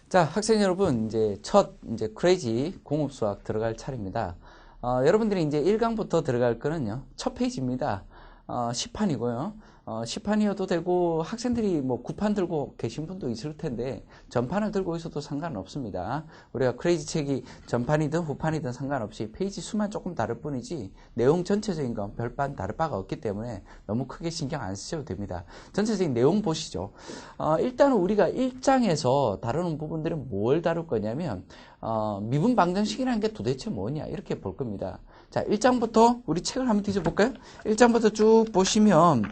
자, 학생 여러분, 이제 크레이지 공업수학 들어갈 차례입니다. 여러분들이 이제 1강부터 들어갈 거는요, 첫 페이지입니다. 시판이고요. 시판이어도 되고, 학생들이 뭐 구판 들고 계신 분도 있을 텐데, 전판을 들고 있어도 상관없습니다. 우리가 크레이지 책이 전판이든 후판이든 상관없이 페이지 수만 조금 다를 뿐이지, 내용 전체적인 건 별반 다를 바가 없기 때문에 너무 크게 신경 안 쓰셔도 됩니다. 전체적인 내용 보시죠. 일단은 우리가 1장에서 다루는 부분들은 뭘 다룰 거냐면, 미분 방정식이라는 게 도대체 뭐냐, 이렇게 볼 겁니다. 자, 1장부터 우리 책을 한번 뒤져볼까요? 1장부터 쭉 보시면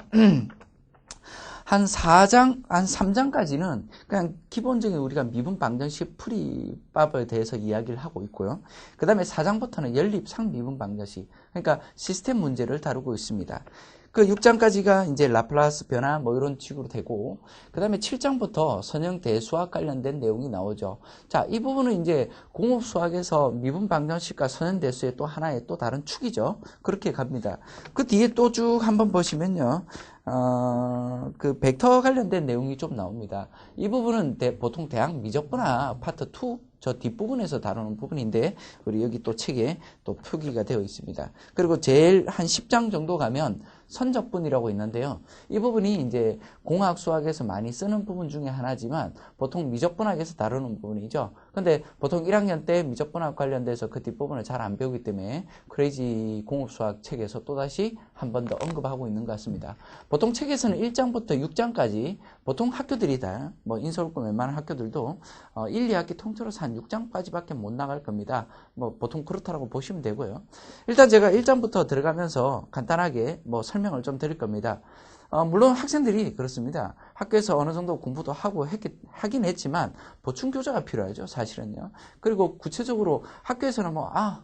한 4장, 한 3장까지는 그냥 기본적인 우리가 미분 방정식 풀이법에 대해서 이야기를 하고 있고요. 그 다음에 4장부터는 연립 상미분 방정식, 그러니까 시스템 문제를 다루고 있습니다. 그 6장까지가 이제 라플라스 변화 뭐 이런 식으로 되고, 그 다음에 7장부터 선형 대수학 관련된 내용이 나오죠. 자, 이 부분은 이제 공업수학에서 미분 방정식과 선형 대수의 또 하나의 또 다른 축이죠. 그렇게 갑니다. 그 뒤에 또 쭉 한번 보시면요. 그 벡터 관련된 내용이 좀 나옵니다. 이 부분은 보통 대학 미적분화 파트 2 저 뒷부분에서 다루는 부분인데, 우리 여기 또 책에 또 표기가 되어 있습니다. 그리고 제일 한 10장 정도 가면 선적분이라고 있는데요. 이 부분이 이제 공학 수학에서 많이 쓰는 부분 중에 하나지만 보통 미적분학에서 다루는 부분이죠. 근데 보통 1학년 때 미적분학 관련돼서 그 뒷부분을 잘 안 배우기 때문에 크레이지 공업수학 책에서 또다시 한 번 더 언급하고 있는 것 같습니다. 보통 책에서는 1장부터 6장까지 보통 학교들이 다, 뭐 인서울권 웬만한 학교들도 1, 2학기 통틀어서 한 6장까지밖에 못 나갈 겁니다. 뭐 보통 그렇다고 보시면 되고요. 일단 제가 1장부터 들어가면서 간단하게 뭐 설명을 좀 드릴 겁니다. 물론 학생들이 그렇습니다. 학교에서 어느 정도 공부도 하긴 했지만 보충 교재가 필요하죠, 사실은요. 그리고 구체적으로 학교에서는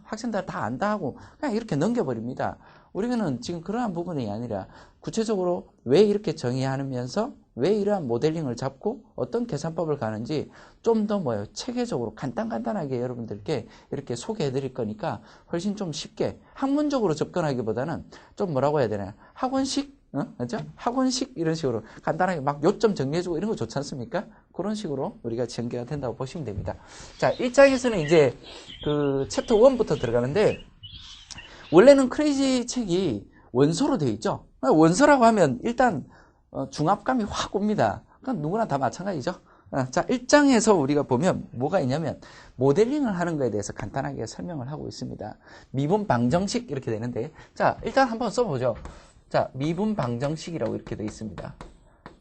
학생들 다 안다 하고 그냥 이렇게 넘겨버립니다. 우리는 지금 그러한 부분이 아니라 구체적으로 왜 이렇게 정의하면서 왜 이러한 모델링을 잡고 어떤 계산법을 가는지 좀 더 체계적으로 간단하게 여러분들께 이렇게 소개해 드릴 거니까 훨씬 좀 쉽게 학문적으로 접근하기보다는 좀 뭐라고 해야 되나, 학원식? 그죠? 학원식 이런 식으로 간단하게 막 요점 정리해주고 이런 거 좋지 않습니까? 그런 식으로 우리가 전개가 된다고 보시면 됩니다. 자, 1장에서는 이제 그 챕터 1부터 들어가는데, 원래는 크레이지 책이 원서로 되어 있죠. 원서라고 하면 일단 중압감이 확 옵니다. 그건 누구나 다 마찬가지죠. 자, 1장에서 우리가 보면 뭐가 있냐면 모델링을 하는 거에 대해서 간단하게 설명을 하고 있습니다. 미분 방정식 이렇게 되는데, 자, 일단 한번 써보죠. 자, 미분 방정식이라고 이렇게 되어 있습니다.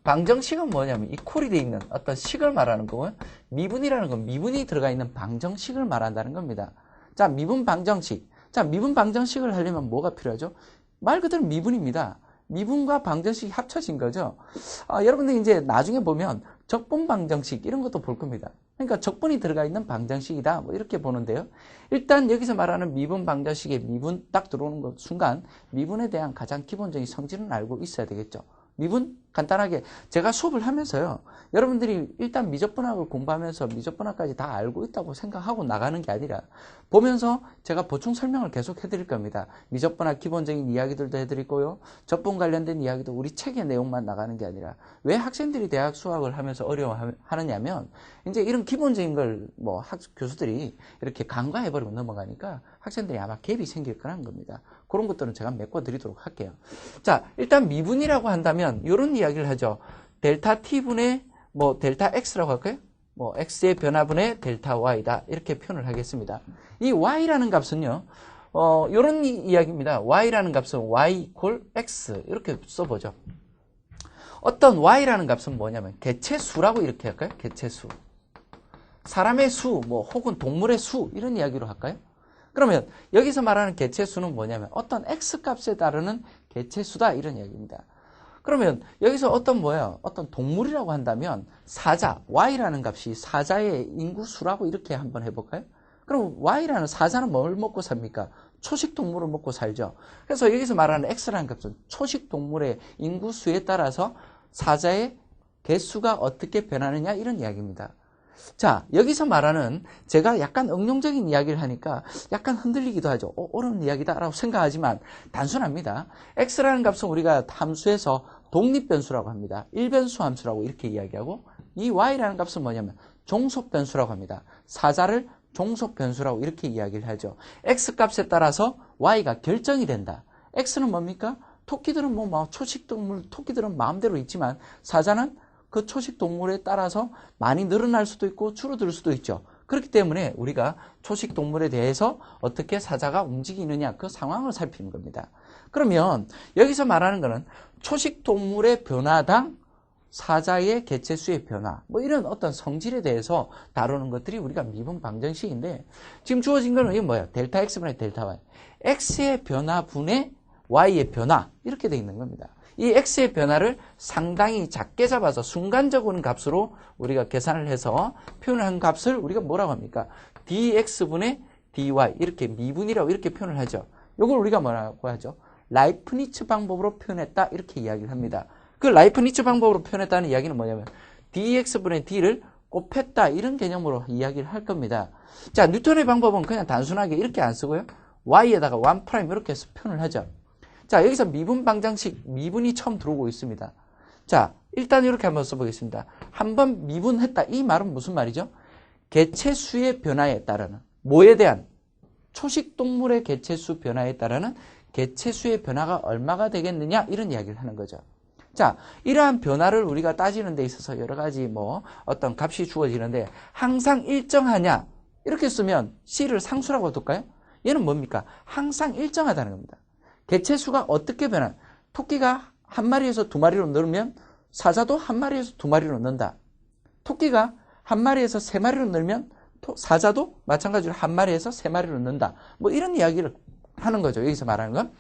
방정식은 뭐냐면 이퀄이 되어 있는 어떤 식을 말하는 거고요. 미분이라는 건 미분이 들어가 있는 방정식을 말한다는 겁니다. 자, 미분 방정식. 자, 미분 방정식을 하려면 뭐가 필요하죠? 말 그대로 미분입니다. 미분과 방정식이 합쳐진 거죠. 여러분들 이제 나중에 보면 적분 방정식 이런 것도 볼 겁니다. 그러니까 적분이 들어가 있는 방정식이다, 뭐 이렇게 보는데요. 일단 여기서 말하는 미분 방정식에 미분 딱 들어오는 순간 미분에 대한 가장 기본적인 성질은 알고 있어야 되겠죠. 미분 간단하게 제가 수업을 하면서요, 여러분들이 일단 미적분학을 공부하면서 미적분학까지 다 알고 있다고 생각하고 나가는 게 아니라 보면서 제가 보충 설명을 계속 해드릴 겁니다. 미적분학 기본적인 이야기들도 해드릴 거요, 적분 관련된 이야기도 우리 책의 내용만 나가는 게 아니라, 왜 학생들이 대학 수학을 하면서 어려워하느냐면 이제 이런 기본적인 걸 교수들이 이렇게 간과해버리고 넘어가니까 학생들이 아마 갭이 생길 거라는 겁니다. 그런 것들은 제가 메꿔드리도록 할게요. 자, 일단 미분이라고 한다면 이런 이야기를 하죠. 델타 t분의 델타 x라고 할까요? x의 변화분의 델타 y다, 이렇게 표현을 하겠습니다. 이 y라는 값은요, 이런 이야기입니다. y라는 값은 y equal x 이렇게 써보죠. 어떤 y라는 값은 뭐냐면 개체수라고 이렇게 할까요? 개체수. 사람의 수, 혹은 동물의 수, 이런 이야기로 할까요? 그러면 여기서 말하는 개체수는 뭐냐면 어떤 x값에 따르는 개체수다, 이런 이야기입니다. 그러면 여기서 어떤 동물이라고 한다면 사자, y라는 값이 사자의 인구수라고 이렇게 한번 해볼까요? 그럼 y라는 사자는 뭘 먹고 삽니까? 초식 동물을 먹고 살죠. 그래서 여기서 말하는 x라는 값은 초식 동물의 인구수에 따라서 사자의 개수가 어떻게 변하느냐, 이런 이야기입니다. 자, 여기서 말하는, 제가 약간 응용적인 이야기를 하니까 약간 흔들리기도 하죠. 어려운 이야기다라고 생각하지만 단순합니다. x라는 값은 우리가 함수에서 독립변수라고 합니다. 일변수 함수라고 이렇게 이야기하고, 이 y라는 값은 뭐냐면 종속변수라고 합니다. 사자를 종속변수라고 이렇게 이야기를 하죠. x값에 따라서 y가 결정이 된다. x는 뭡니까? 토끼들은 뭐 초식동물, 토끼들은 마음대로 있지만 사자는 그 초식동물에 따라서 많이 늘어날 수도 있고 줄어들 수도 있죠. 그렇기 때문에 우리가 초식동물에 대해서 어떻게 사자가 움직이느냐 그 상황을 살피는 겁니다. 그러면 여기서 말하는 거는 초식동물의 변화당 사자의 개체수의 변화 뭐 이런 어떤 성질에 대해서 다루는 것들이 우리가 미분 방정식인데 지금 주어진 거는 이게 뭐예요? 델타 x분의 델타 y. x의 변화분의 y의 변화 이렇게 돼 있는 겁니다. 이 x의 변화를 상당히 작게 잡아서 순간적인 값으로 우리가 계산을 해서 표현한 값을 우리가 뭐라고 합니까? dx분의 dy 이렇게 미분이라고 이렇게 표현을 하죠. 이걸 우리가 뭐라고 하죠? 라이프니츠 방법으로 표현했다 이렇게 이야기를 합니다. 그 라이프니츠 방법으로 표현했다는 이야기는 뭐냐면 dx분의 d를 곱했다 이런 개념으로 이야기를 할 겁니다. 자, 뉴턴의 방법은 그냥 단순하게 이렇게 안 쓰고요. y에다가 1' 이렇게 해서 표현을 하죠. 자, 여기서 미분 방정식, 미분이 처음 들어오고 있습니다. 자, 일단 이렇게 한번 써보겠습니다. 한번 미분했다. 이 말은 무슨 말이죠? 개체수의 변화에 따르는, 뭐에 대한? 초식동물의 개체수 변화에 따르는 개체수의 변화가 얼마가 되겠느냐? 이런 이야기를 하는 거죠. 자, 이러한 변화를 우리가 따지는 데 있어서 여러 가지 어떤 값이 주어지는데 항상 일정하냐? 이렇게 쓰면 C를 상수라고 둘까요? 얘는 뭡니까? 항상 일정하다는 겁니다. 개체수가 어떻게 변한? 토끼가 한 마리에서 두 마리로 늘면 사자도 한 마리에서 두 마리로 는다. 토끼가 한 마리에서 세 마리로 늘면 사자도 마찬가지로 한 마리에서 세 마리로 는다. 뭐 이런 이야기를 하는 거죠. 여기서 말하는 건.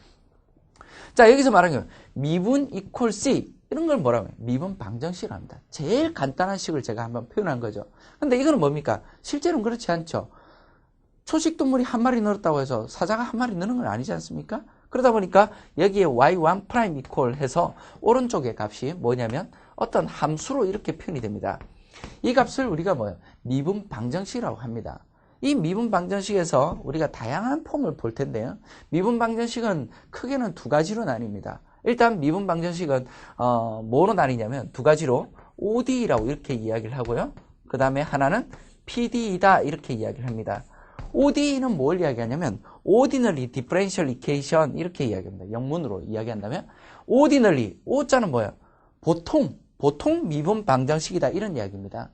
자, 여기서 말하는 건 미분 이퀄 C 이런 걸 뭐라고 해요? 미분 방정식이라고 합니다. 제일 간단한 식을 제가 한번 표현한 거죠. 근데 이거는 뭡니까? 실제로는 그렇지 않죠. 초식동물이 한 마리 늘었다고 해서 사자가 한 마리 느는 건 아니지 않습니까? 그러다 보니까 여기에 y1' 이퀄 해서 오른쪽의 값이 뭐냐면 어떤 함수로 이렇게 표현이 됩니다. 이 값을 우리가 뭐예요? 미분 방정식이라고 합니다. 이 미분 방정식에서 우리가 다양한 폼을 볼 텐데요. 미분 방정식은 크게는 두 가지로 나뉩니다. 일단 미분 방정식은 뭐로 나뉘냐면 두 가지로 ODE라고 이렇게 이야기를 하고요. 그 다음에 하나는 PDE다 이렇게 이야기를 합니다. ODE는 뭘 이야기하냐면 Ordinary Differential Equation 이렇게 이야기합니다. 영문으로 이야기한다면 Ordinary, O자는 뭐예요? 보통 미분 방정식이다 이런 이야기입니다.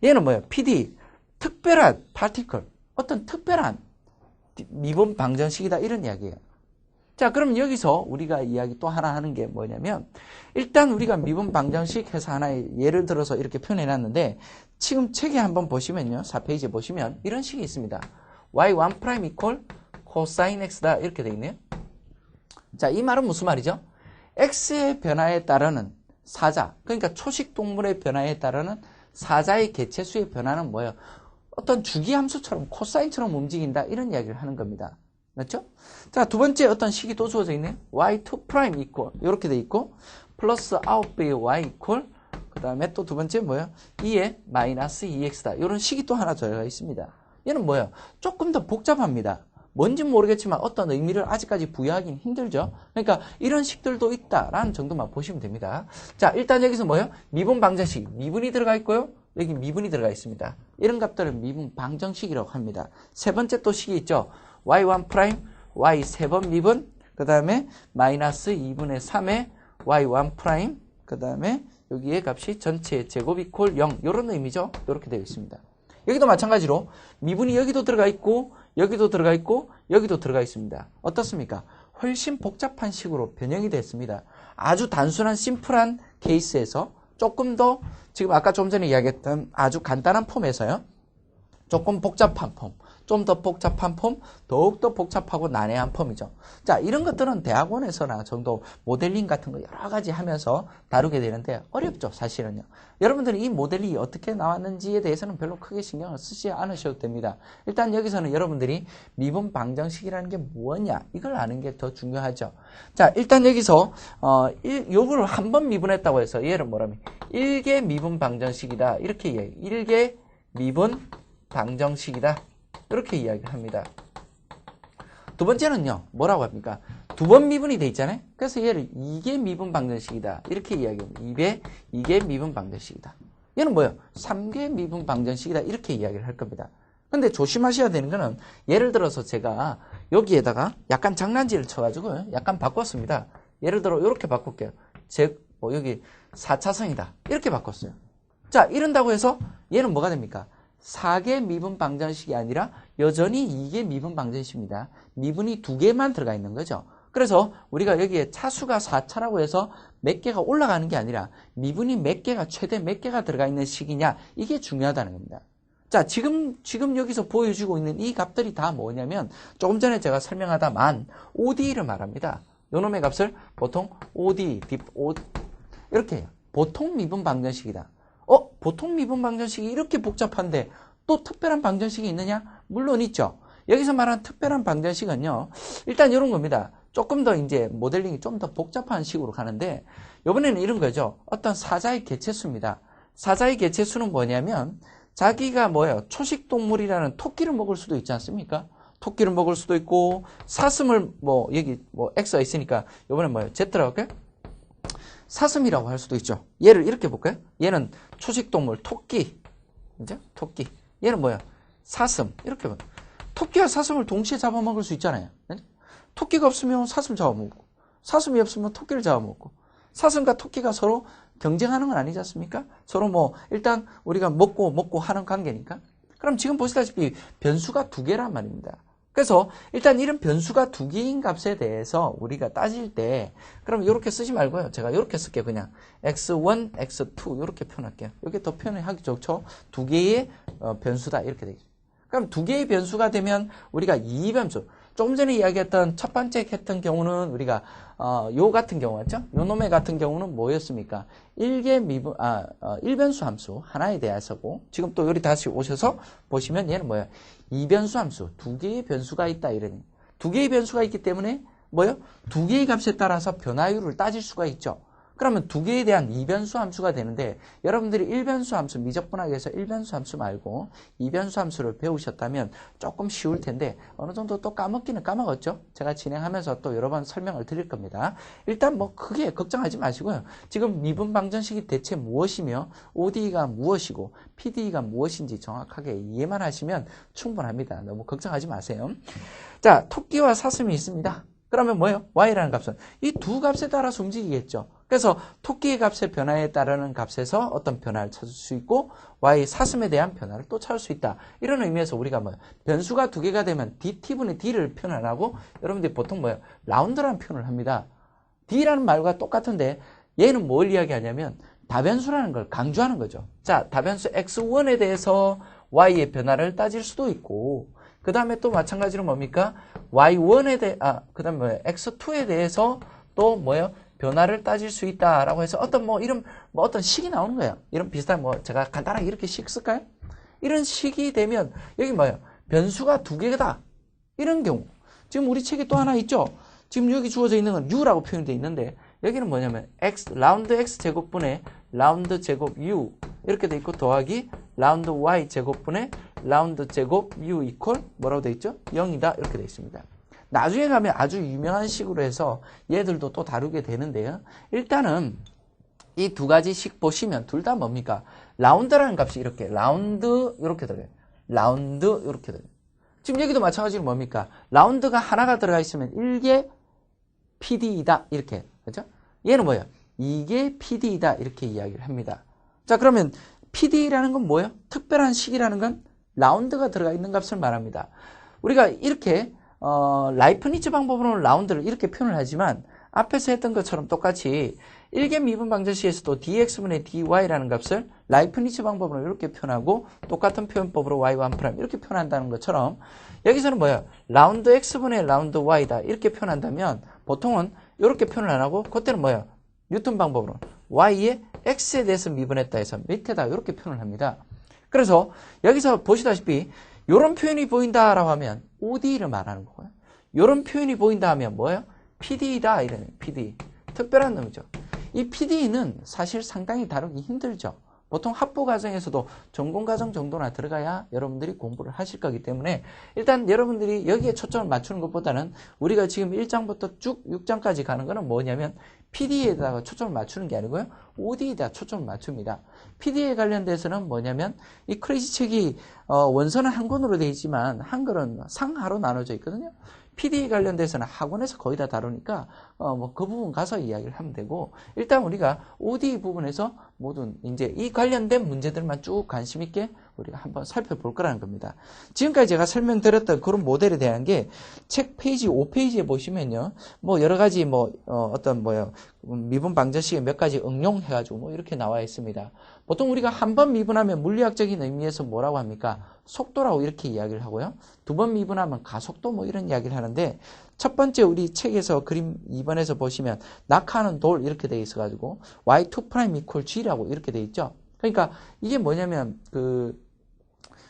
얘는 뭐예요? PD, 특별한 particle, 어떤 특별한 미분 방정식이다 이런 이야기예요. 자, 그럼 여기서 우리가 이야기 또 하나 하는 게 뭐냐면 일단 우리가 미분 방정식 해서 하나의 예를 들어서 이렇게 표현해 놨는데 지금 책에 한번 보시면요. 4페이지에 보시면 이런 식이 있습니다. y1' 이퀄 코사인 x다 이렇게 돼 있네요. 자, 이 말은 무슨 말이죠? x의 변화에 따르는 사자, 그러니까 초식동물의 변화에 따르는 사자의 개체수의 변화는 뭐예요? 어떤 주기함수처럼 코사인처럼 움직인다 이런 이야기를 하는 겁니다. 맞죠? 자, 두 번째 어떤 식이 또 주어져 있네요. y2' 이퀄 이렇게 돼 있고 플러스 9배의 y 이퀄 그 다음에 또 두 번째 뭐예요? 2의 마이너스 2x다. 이런 식이 또 하나 들어가 있습니다. 얘는 뭐예요? 조금 더 복잡합니다. 뭔지 모르겠지만 어떤 의미를 아직까지 부여하기는 힘들죠. 그러니까 이런 식들도 있다라는 정도만 보시면 됩니다. 자, 일단 여기서 뭐예요? 미분 방정식, 미분이 들어가 있고요. 여기 미분이 들어가 있습니다. 이런 값들을 미분 방정식이라고 합니다. 세 번째 또 식이 있죠. y1', y 세 번 미분, 그 다음에 마이너스 2분의 3의 y1', 그 다음에 여기에 값이 전체 제곱 이퀄 0 이런 의미죠. 이렇게 되어 있습니다. 여기도 마찬가지로 미분이 여기도 들어가 있고 여기도 들어가 있고 여기도 들어가 있습니다. 어떻습니까? 훨씬 복잡한 식으로 변형이 됐습니다. 아주 단순한 심플한 케이스에서 조금 더 지금 아까 좀 전에 이야기했던 아주 간단한 폼에서요. 조금 복잡한 폼, 좀 더 복잡한 폼, 더욱더 복잡하고 난해한 폼이죠. 자, 이런 것들은 대학원에서나 정도 모델링 같은 거 여러 가지 하면서 다루게 되는데 어렵죠, 사실은요. 여러분들이 이 모델이 어떻게 나왔는지에 대해서는 별로 크게 신경을 쓰지 않으셔도 됩니다. 일단 여기서는 여러분들이 미분 방정식이라는 게 뭐냐, 이걸 아는 게 더 중요하죠. 자, 일단 여기서 요거를 한 번 미분했다고 해서 얘를 뭐라면 1개 미분 방정식이다. 이렇게 이야기. 1개 미분 방정식이다. 이렇게 이야기를 합니다. 두 번째는요. 뭐라고 합니까? 두 번 미분이 돼 있잖아요. 그래서 얘를 2개 미분 방정식이다. 이렇게 이야기합니다. 2개 미분 방정식이다. 얘는 뭐예요? 3개 미분 방정식이다. 이렇게 이야기를 할 겁니다. 근데 조심하셔야 되는 거는 예를 들어서 제가 여기에다가 약간 장난질을 쳐가지고 약간 바꿨습니다. 예를 들어 이렇게 바꿀게요. 여기 4차선이다. 이렇게 바꿨어요. 자, 이런다고 해서 얘는 뭐가 됩니까? 4개 미분 방정식이 아니라 여전히 2개 미분 방정식입니다. 미분이 2개만 들어가 있는 거죠. 그래서 우리가 여기에 차수가 4차라고 해서 몇 개가 올라가는 게 아니라 미분이 몇 개가 최대 몇 개가 들어가 있는 식이냐, 이게 중요하다는 겁니다. 자, 지금 여기서 보여주고 있는 이 값들이 다 뭐냐면 조금 전에 제가 설명하다만 ODE를 말합니다. 요놈의 값을 보통 ODE, 이렇게 해요. 보통 미분 방정식이다. 보통 미분 방정식이 이렇게 복잡한데 또 특별한 방정식이 있느냐? 물론 있죠. 여기서 말하는 특별한 방정식은요, 일단 이런 겁니다. 조금 더 이제 모델링이 좀 더 복잡한 식으로 가는데, 이번에는 이런 거죠. 어떤 사자의 개체수입니다. 사자의 개체수는 뭐냐면, 자기가 뭐예요? 초식동물이라는 토끼를 먹을 수도 있지 않습니까? 토끼를 먹을 수도 있고, 사슴을 여기 X가 있으니까, 이번엔 뭐예요? Z라고 할까요? 사슴이라고 할 수도 있죠. 얘를 이렇게 볼까요? 얘는 초식동물, 토끼. 그죠? 토끼. 얘는 뭐야? 사슴. 이렇게 봐. 토끼와 사슴을 동시에 잡아먹을 수 있잖아요. 토끼가 없으면 사슴 잡아먹고, 사슴이 없으면 토끼를 잡아먹고, 사슴과 토끼가 서로 경쟁하는 건 아니지 않습니까? 서로 일단 우리가 먹고 하는 관계니까. 그럼 지금 보시다시피 변수가 2개란 말입니다. 그래서 일단 이런 변수가 2개인 값에 대해서 우리가 따질 때, 그럼 이렇게 쓰지 말고요. 제가 이렇게 쓸게요. 그냥 x1, x2 이렇게 표현할게요. 이렇게 더 표현하기 좋죠. 2개의 변수다 이렇게 되겠죠. 그럼 2개의 변수가 되면 우리가 2변수, 조금 전에 이야기했던 첫 번째 했던 경우는 우리가 요 같은 경우 맞죠? 요 놈의 같은 경우는 뭐였습니까? 1변수 함수 하나에 대해서고, 지금 또 여기 다시 오셔서 보시면 얘는 뭐예요? 2변수 함수, 2개의 변수가 있다 이러니. 2개의 변수가 있기 때문에 뭐예요? 2개의 값에 따라서 변화율을 따질 수가 있죠. 그러면 2개에 대한 2변수 함수가 되는데, 여러분들이 1변수 함수, 미적분하기 위해서 1변수 함수 말고 2변수 함수를 배우셨다면 조금 쉬울 텐데, 어느 정도 또 까먹기는 까먹었죠? 제가 진행하면서 또 여러 번 설명을 드릴 겁니다. 일단 크게 걱정하지 마시고요. 지금 미분 방정식이 대체 무엇이며, ODE가 무엇이고, PDE가 무엇인지 정확하게 이해만 하시면 충분합니다. 너무 걱정하지 마세요. 자, 토끼와 사슴이 있습니다. 그러면 뭐예요? y라는 값은 이 두 값에 따라서 움직이겠죠. 그래서 토끼의 값의 변화에 따르는 값에서 어떤 변화를 찾을 수 있고, y 사슴에 대한 변화를 또 찾을 수 있다. 이런 의미에서 우리가 변수가 2개가 되면 dt분의 d를 표현 안 하고, 여러분들이 보통 라운드라는 표현을 합니다. d라는 말과 똑같은데 얘는 뭘 이야기하냐면 다변수라는 걸 강조하는 거죠. 자, 다변수 x1에 대해서 y의 변화를 따질 수도 있고, 그 다음에 또 마찬가지로 뭡니까? y1에 그 다음에 x2에 대해서 또 변화를 따질 수 있다라고 해서 어떤 식이 나오는 거예요. 이런 비슷한 제가 간단하게 이렇게 식 쓸까요? 이런 식이 되면 여기 변수가 2개다. 이런 경우. 지금 우리 책에 또 하나 있죠? 지금 여기 주어져 있는 건 u라고 표현되어 있는데, 여기는 뭐냐면 라운드 x 제곱분의 라운드 제곱 u 이렇게 돼 있고, 더하기 라운드 y 제곱분의 라운드 제곱 u 이퀄 뭐라고 돼 있죠? 0이다 이렇게 돼 있습니다. 나중에 가면 아주 유명한 식으로 해서 얘들도 또 다루게 되는데요. 일단은 이 두 가지 식 보시면 둘 다 뭡니까? 라운드라는 값이 이렇게 라운드 이렇게 들어요. 라운드 이렇게 들어요. 지금 여기도 마찬가지로 뭡니까? 라운드가 하나가 들어가 있으면 1개 PD이다 이렇게. 그렇죠? 얘는 뭐예요? 2개 PD이다 이렇게 이야기를 합니다. 자, 그러면 PD라는 건 뭐예요? 특별한 식이라는 건 라운드가 들어가 있는 값을 말합니다. 우리가 이렇게 라이프니츠 방법으로는 라운드를 이렇게 표현을 하지만, 앞에서 했던 것처럼 똑같이 1개 미분 방정식에서도 dx분의 dy라는 값을 라이프니츠 방법으로 이렇게 표현하고, 똑같은 표현법으로 y와 1' 이렇게 표현한다는 것처럼, 여기서는 뭐예요? 라운드 x분의 라운드 y다 이렇게 표현한다면, 보통은 이렇게 표현을 안 하고 그때는 뭐예요? 뉴턴 방법으로 y의 x에 대해서 미분했다 해서 밑에다 이렇게 표현을 합니다. 그래서 여기서 보시다시피 이런 표현이 보인다라고 하면 ODE를 말하는 거고요. 이런 표현이 보인다 하면 뭐예요? PDE다 이러는 PD. 특별한 놈이죠. 이 PDE는 사실 상당히 다루기 힘들죠. 보통 학부 과정에서도 전공 과정 정도나 들어가야 여러분들이 공부를 하실 거기 때문에 일단 여러분들이 여기에 초점을 맞추는 것보다는 우리가 지금 1장부터 쭉 6장까지 가는 거는 뭐냐면 PD에다가 초점을 맞추는 게 아니고요. OD에다 초점을 맞춥니다. PD에 관련돼서는 뭐냐면 이 크레이지 책이 원서는 한 권으로 되어 있지만 한글은 상하로 나눠져 있거든요. PD에 관련돼서는 학원에서 거의 다 다루니까 그 부분 가서 이야기를 하면 되고 일단 우리가 OD 부분에서 모든 이제 이 관련된 문제들만 쭉 관심 있게 우리가 한번 살펴볼 거라는 겁니다. 지금까지 제가 설명드렸던 그런 모델에 대한 게 책 페이지 5페이지에 보시면요. 뭐 여러 가지 미분 방정식에 몇 가지 응용해가지고 뭐 이렇게 나와 있습니다. 보통 우리가 한 번 미분하면 물리학적인 의미에서 뭐라고 합니까? 속도라고 이렇게 이야기를 하고요. 두 번 미분하면 가속도 뭐 이런 이야기를 하는데 첫 번째 우리 책에서 그림 2번에서 보시면 낙하하는 돌 이렇게 돼 있어가지고 y2' equal g라고 이렇게 돼 있죠. 그러니까 이게 뭐냐면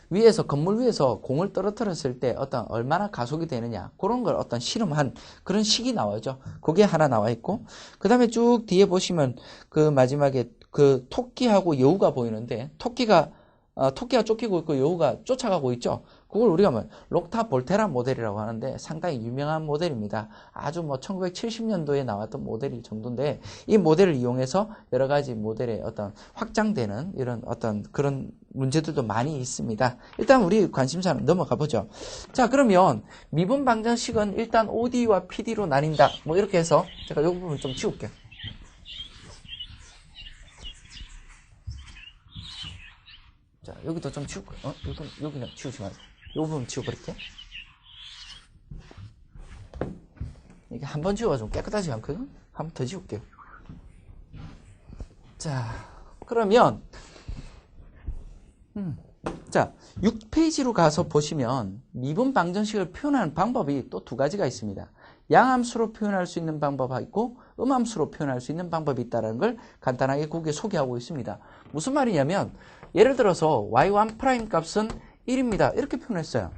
위에서 건물 위에서 공을 떨어뜨렸을 때 어떤 얼마나 가속이 되느냐 그런 걸 어떤 실험한 그런 식이 나와죠. 그게 하나 나와 있고 그 다음에 쭉 뒤에 보시면 그 마지막에 그 토끼하고 여우가 보이는데 토끼가 쫓기고 있고 여우가 쫓아가고 있죠. 그걸 우리가 록타 볼테라 모델이라고 하는데 상당히 유명한 모델입니다. 아주 1970년도에 나왔던 모델일 정도인데 이 모델을 이용해서 여러 가지 모델의 어떤 확장되는 이런 어떤 그런 문제들도 많이 있습니다. 일단 우리 관심사는 넘어가 보죠. 자, 그러면 미분 방정식은 일단 OD와 PD로 나뉜다. 뭐 이렇게 해서 제가 이 부분 좀 지울게요. 자, 여기도 좀 치울게요. 여기는 치우지 말고. 이 부분 치워버릴게. 이게 한 번 지워가 좀 깨끗하지 않거든? 한 번 더 지울게요. 자, 그러면, 자, 6페이지로 가서 보시면 미분 방정식을 표현하는 방법이 또 두 가지가 있습니다. 양함수로 표현할 수 있는 방법이 있고 음함수로 표현할 수 있는 방법이 있다는 걸 간단하게 거기에 소개하고 있습니다. 무슨 말이냐면 예를 들어서 y1' 값은 1입니다. 이렇게 표현했어요.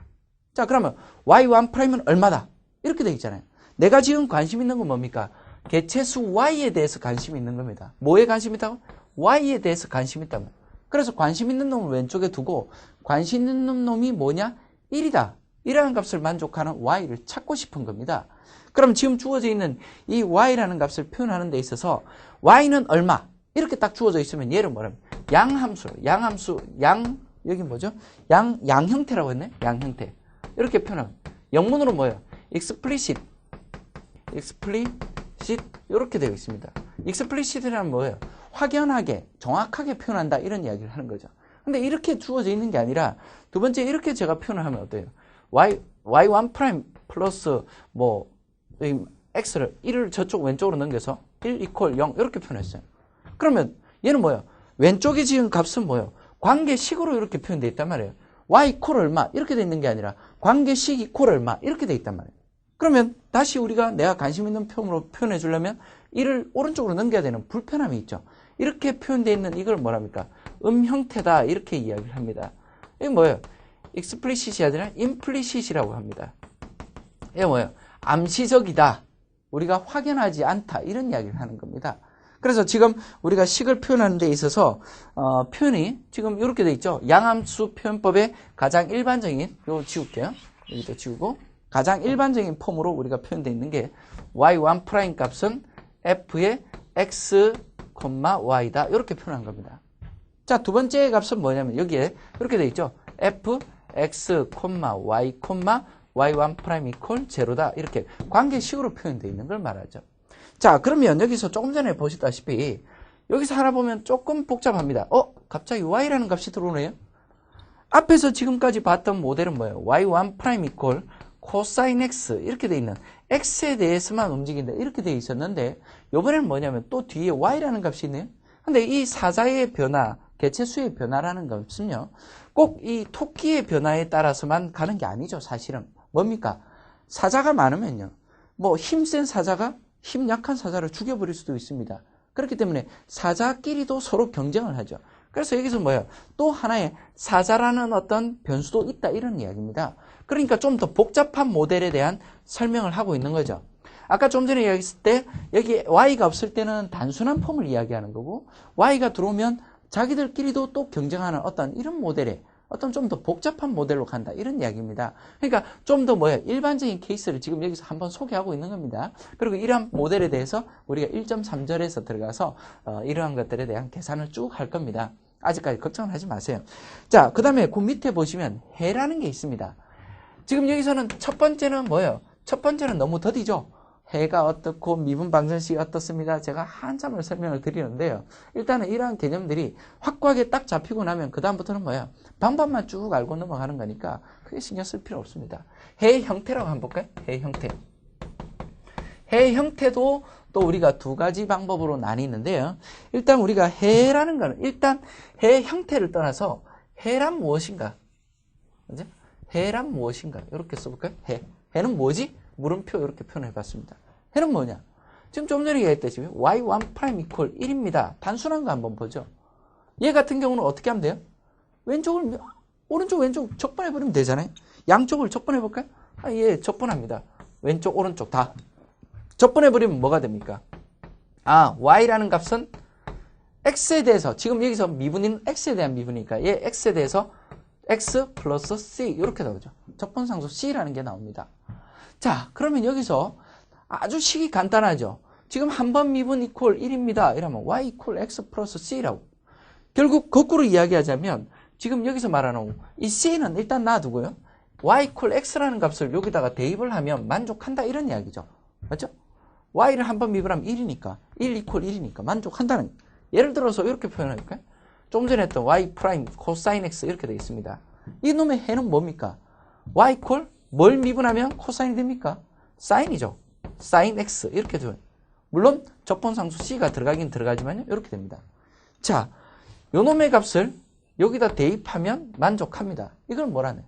자, 그러면 y1'은 얼마다? 이렇게 돼 있잖아요. 내가 지금 관심 있는 건 뭡니까? 개체수 y에 대해서 관심이 있는 겁니다. 뭐에 관심 있다고? y에 대해서 관심 있다고. 그래서 관심 있는 놈을 왼쪽에 두고 관심 있는 놈이 뭐냐? 1이다. 이라는 값을 만족하는 y를 찾고 싶은 겁니다. 그럼 지금 주어져 있는 이 y라는 값을 표현하는 데 있어서 y는 얼마? 이렇게 딱 주어져 있으면 얘를 뭐냐면 여기 뭐죠? 양 형태라고 했네? 양 형태. 이렇게 표현하면 영문으로 뭐예요? explicit 이렇게 되어 있습니다. explicit이라는 뭐예요? 확연하게, 정확하게 표현한다 이런 이야기를 하는 거죠. 근데 이렇게 주어져 있는 게 아니라 두 번째 이렇게 제가 표현을 하면 어때요? y1' 플러스 x를 1을 저쪽 왼쪽으로 넘겨서 1 equal 0 이렇게 표현했어요. 그러면 얘는 뭐예요? 왼쪽에 지금 값은 뭐예요? 관계식으로 이렇게 표현되어 있단 말이에요. y equal 얼마 이렇게 돼 있는 게 아니라 관계식 equal 얼마 이렇게 돼 있단 말이에요. 그러면 다시 우리가 내가 관심 있는 표현으로 표현해 주려면 1을 오른쪽으로 넘겨야 되는 불편함이 있죠. 이렇게 표현되어 있는 이걸 뭐랍니까? 형태다 이렇게 이야기를 합니다. 이게 뭐예요? explicit이 아니라 implicit이라고 합니다. 이게 뭐예요? 암시적이다. 우리가 확연하지 않다. 이런 이야기를 하는 겁니다. 그래서 지금 우리가 식을 표현하는 데 있어서 표현이 지금 이렇게 돼 있죠. 양함수 표현법의 가장 일반적인 요 지울게요. 여기도 지우고 가장 일반적인 폼으로 우리가 표현되어 있는 게 y1' 값은 f의 x, y다. 이렇게 표현한 겁니다. 자, 두 번째 값은 뭐냐면 여기에 이렇게 돼 있죠. f, x, y, y1' equal 0다. 이렇게 관계식으로 표현되어 있는 걸 말하죠. 자, 그러면 여기서 조금 전에 보시다시피 여기서 하나 보면 조금 복잡합니다. 갑자기 y라는 값이 들어오네요. 앞에서 지금까지 봤던 모델은 뭐예요? y1' equal cosine x 이렇게 돼 있는 x에 대해서만 움직인다. 이렇게 돼 있었는데 이번에는 뭐냐면 또 뒤에 y라는 값이 있네요. 근데 이 사자의 변화, 개체수의 변화라는 값은요. 꼭 이 토끼의 변화에 따라서만 가는 게 아니죠. 사실은. 뭡니까? 사자가 많으면요. 힘센 사자가 힘 약한 사자를 죽여버릴 수도 있습니다. 그렇기 때문에 사자끼리도 서로 경쟁을 하죠. 그래서 여기서 뭐예요? 또 하나의 사자라는 어떤 변수도 있다 이런 이야기입니다. 그러니까 좀 더 복잡한 모델에 대한 설명을 하고 있는 거죠. 아까 좀 전에 이야기했을 때 여기 y가 없을 때는 단순한 폼을 이야기하는 거고 y가 들어오면 자기들끼리도 또 경쟁하는 어떤 이런 모델에 어떤 좀 더 복잡한 모델로 간다 이런 이야기입니다. 그러니까 좀 더 일반적인 케이스를 지금 여기서 한번 소개하고 있는 겁니다. 그리고 이러한 모델에 대해서 우리가 1.3절에서 들어가서 이러한 것들에 대한 계산을 쭉 할 겁니다. 아직까지 걱정을 하지 마세요. 자, 그 다음에 그 밑에 보시면 해라는 게 있습니다. 지금 여기서는 첫 번째는 뭐예요? 첫 번째는 너무 더디죠? 해가 어떻고 미분 방정식이 어떻습니다. 제가 한참을 설명을 드리는데요. 일단은 이러한 개념들이 확고하게 딱 잡히고 나면 그 다음부터는 뭐예요? 방법만 쭉 알고 넘어가는 거니까 크게 신경 쓸 필요 없습니다. 해의 형태라고 한번 볼까요? 해의 형태. 해의 형태도 또 우리가 두 가지 방법으로 나뉘는데요. 일단 우리가 해라는 거는 일단 해의 형태를 떠나서 해란 무엇인가? 그죠? 해란 무엇인가? 이렇게 써볼까요? 해. 해는 뭐지? 물음표 이렇게 표현해 봤습니다. 해는 뭐냐? 지금 좀 전에 얘기했듯이 y1' 이퀄 1입니다. 단순한 거 한번 보죠. 얘 같은 경우는 어떻게 하면 돼요? 왼쪽을 오른쪽 왼쪽 적분해 버리면 되잖아요. 양쪽을 적분해 볼까요? 예, 적분합니다. 왼쪽 오른쪽 다 적분해 버리면 뭐가 됩니까? y라는 값은 x에 대해서 지금 여기서 미분인 x에 대한 미분이니까 얘 x에 대해서 x 플러스 c 이렇게 나오죠. 적분상수 c라는 게 나옵니다. 자, 그러면 여기서 아주 식이 간단하죠. 지금 한 번 미분 이퀄 1입니다. 이러면 y 이퀄 x 플러스 c라고. 결국 거꾸로 이야기하자면 지금 여기서 말하는 이 c는 일단 놔두고요. y 이퀄 x라는 값을 여기다가 대입을 하면 만족한다 이런 이야기죠. 맞죠? y를 한 번 미분하면 1이니까 1 이퀄 1이니까 만족한다는. 예를 들어서 이렇게 표현할까요? 좀 전에 했던 y 프라임 코사인 x 이렇게 되어 있습니다. 이놈의 해는 뭡니까? y 이퀄 뭘 미분하면 코사인이 됩니까? 사인이죠. 사인 x 이렇게 돼요. 물론 적분상수 c가 들어가긴 들어가지만요. 이렇게 됩니다. 자, 요놈의 값을 여기다 대입하면 만족합니다. 이걸 뭐라네?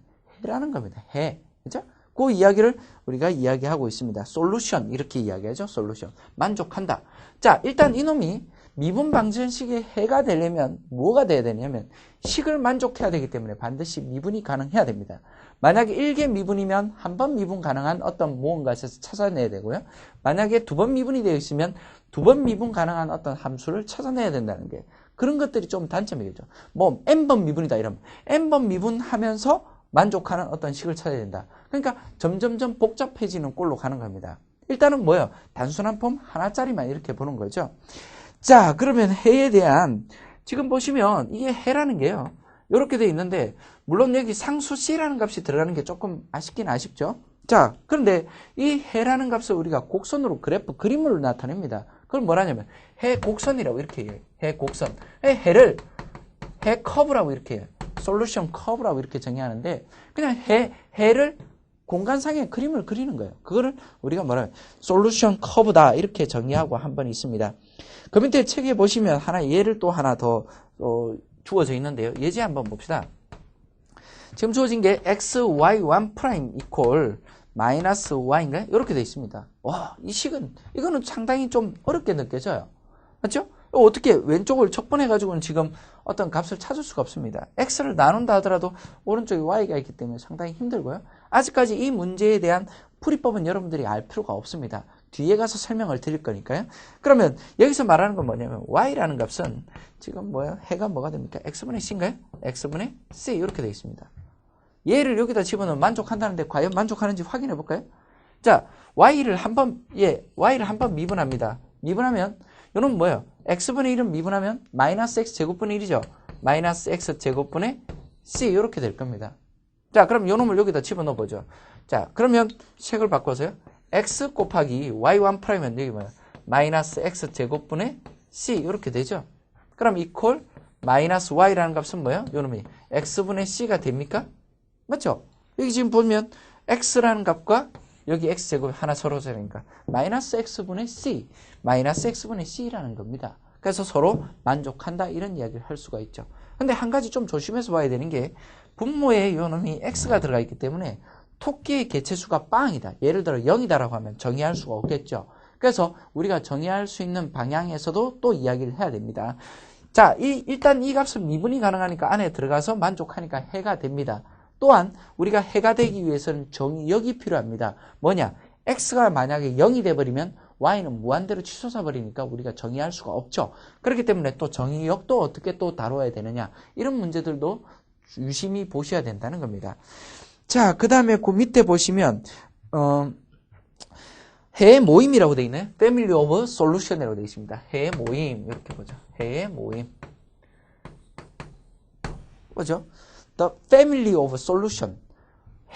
해라는 겁니다. 해. 그죠? 그 이야기를 우리가 이야기하고 있습니다. 솔루션 이렇게 이야기하죠. 솔루션. 만족한다. 자, 일단 이놈이 미분 방정식의 해가 되려면 뭐가 돼야 되냐면 식을 만족해야 되기 때문에 반드시 미분이 가능해야 됩니다. 만약에 1개 미분이면 한 번 미분 가능한 어떤 무언가에서 찾아내야 되고요. 만약에 두 번 미분이 되어 있으면 두 번 미분 가능한 어떤 함수를 찾아내야 된다는 게 그런 것들이 좀 단점이겠죠. 뭐 n번 미분이다 이러면 n번 미분하면서 만족하는 어떤 식을 찾아야 된다. 그러니까 점점점 복잡해지는 꼴로 가는 겁니다. 일단은 뭐예요? 단순한 폼 하나짜리만 이렇게 보는 거죠. 자, 그러면 해에 대한 지금 보시면 이게 해라는 게요. 이렇게 돼 있는데 물론 여기 상수 c라는 값이 들어가는 게 조금 아쉽긴 아쉽죠. 자, 그런데 이 해라는 값을 우리가 곡선으로 그래프 그림으로 나타냅니다. 그걸 뭐라냐면 해 곡선이라고 이렇게 해요. 해 곡선. 해를 해 커브라고 이렇게 해요. 솔루션 커브라고 이렇게 정의하는데 그냥 해를 공간상의 그림을 그리는 거예요. 그거를 우리가 뭐라면 솔루션 커브다 이렇게 정의하고 한 번 있습니다. 그 밑에 책에 보시면 하나 예를 또 하나 더 주어져 있는데요. 예제 한번 봅시다. 지금 주어진 게 xy1' 이퀄 마이너스 y인가요? 이렇게 돼 있습니다. 와, 이 식은 이거는 상당히 좀 어렵게 느껴져요. 맞죠? 어떻게 왼쪽을 척분해가지고는 지금 어떤 값을 찾을 수가 없습니다. x를 나눈다 하더라도 오른쪽에 y가 있기 때문에 상당히 힘들고요. 아직까지 이 문제에 대한 풀이법은 여러분들이 알 필요가 없습니다. 뒤에 가서 설명을 드릴 거니까요. 그러면 여기서 말하는 건 뭐냐면 y라는 값은 지금 해가 뭐가 됩니까? x분의 c인가요? x분의 c 이렇게 되어 있습니다. 얘를 여기다 집어넣으면 만족한다는데 과연 만족하는지 확인해 볼까요? 자, y를 한번 미분합니다. 미분하면 이건 뭐예요? x분의 1은 미분하면 마이너스 x 제곱분의 1이죠. 마이너스 x 제곱분의 c 이렇게 될 겁니다. 자, 그럼 이 놈을 여기다 집어넣어 보죠. 자, 그러면 색을 바꿔서요. x 곱하기 y1'은 여기 뭐야? 마이너스 x 제곱분의 c 이렇게 되죠. 그럼 이퀄 마이너스 y라는 값은 뭐예요? 요 놈이 x분의 c가 됩니까? 맞죠? 여기 지금 보면 x라는 값과 여기 x제곱 하나 서로 되니까 마이너스 x분의 c, 마이너스 x분의 c라는 겁니다. 그래서 서로 만족한다 이런 이야기를 할 수가 있죠. 근데 한 가지 좀 조심해서 봐야 되는 게 분모에 요 놈이 x가 들어가 있기 때문에 토끼의 개체수가 빵이다. 예를 들어 0이다라고 하면 정의할 수가 없겠죠. 그래서 우리가 정의할 수 있는 방향에서도 또 이야기를 해야 됩니다. 자, 일단 이 값은 미분이 가능하니까 안에 들어가서 만족하니까 해가 됩니다. 또한 우리가 해가 되기 위해서는 정의역이 필요합니다. 뭐냐? x가 만약에 0이 돼버리면 y는 무한대로 치솟아 버리니까 우리가 정의할 수가 없죠. 그렇기 때문에 또 정의역도 어떻게 또 다뤄야 되느냐 이런 문제들도 유심히 보셔야 된다는 겁니다. 자, 그 다음에 그 밑에 보시면 해의 모임이라고 되어 있네. Family of Solution이라고 되어 있습니다. 해의 모임 이렇게 보죠. 해의 모임 뭐죠? The Family of Solution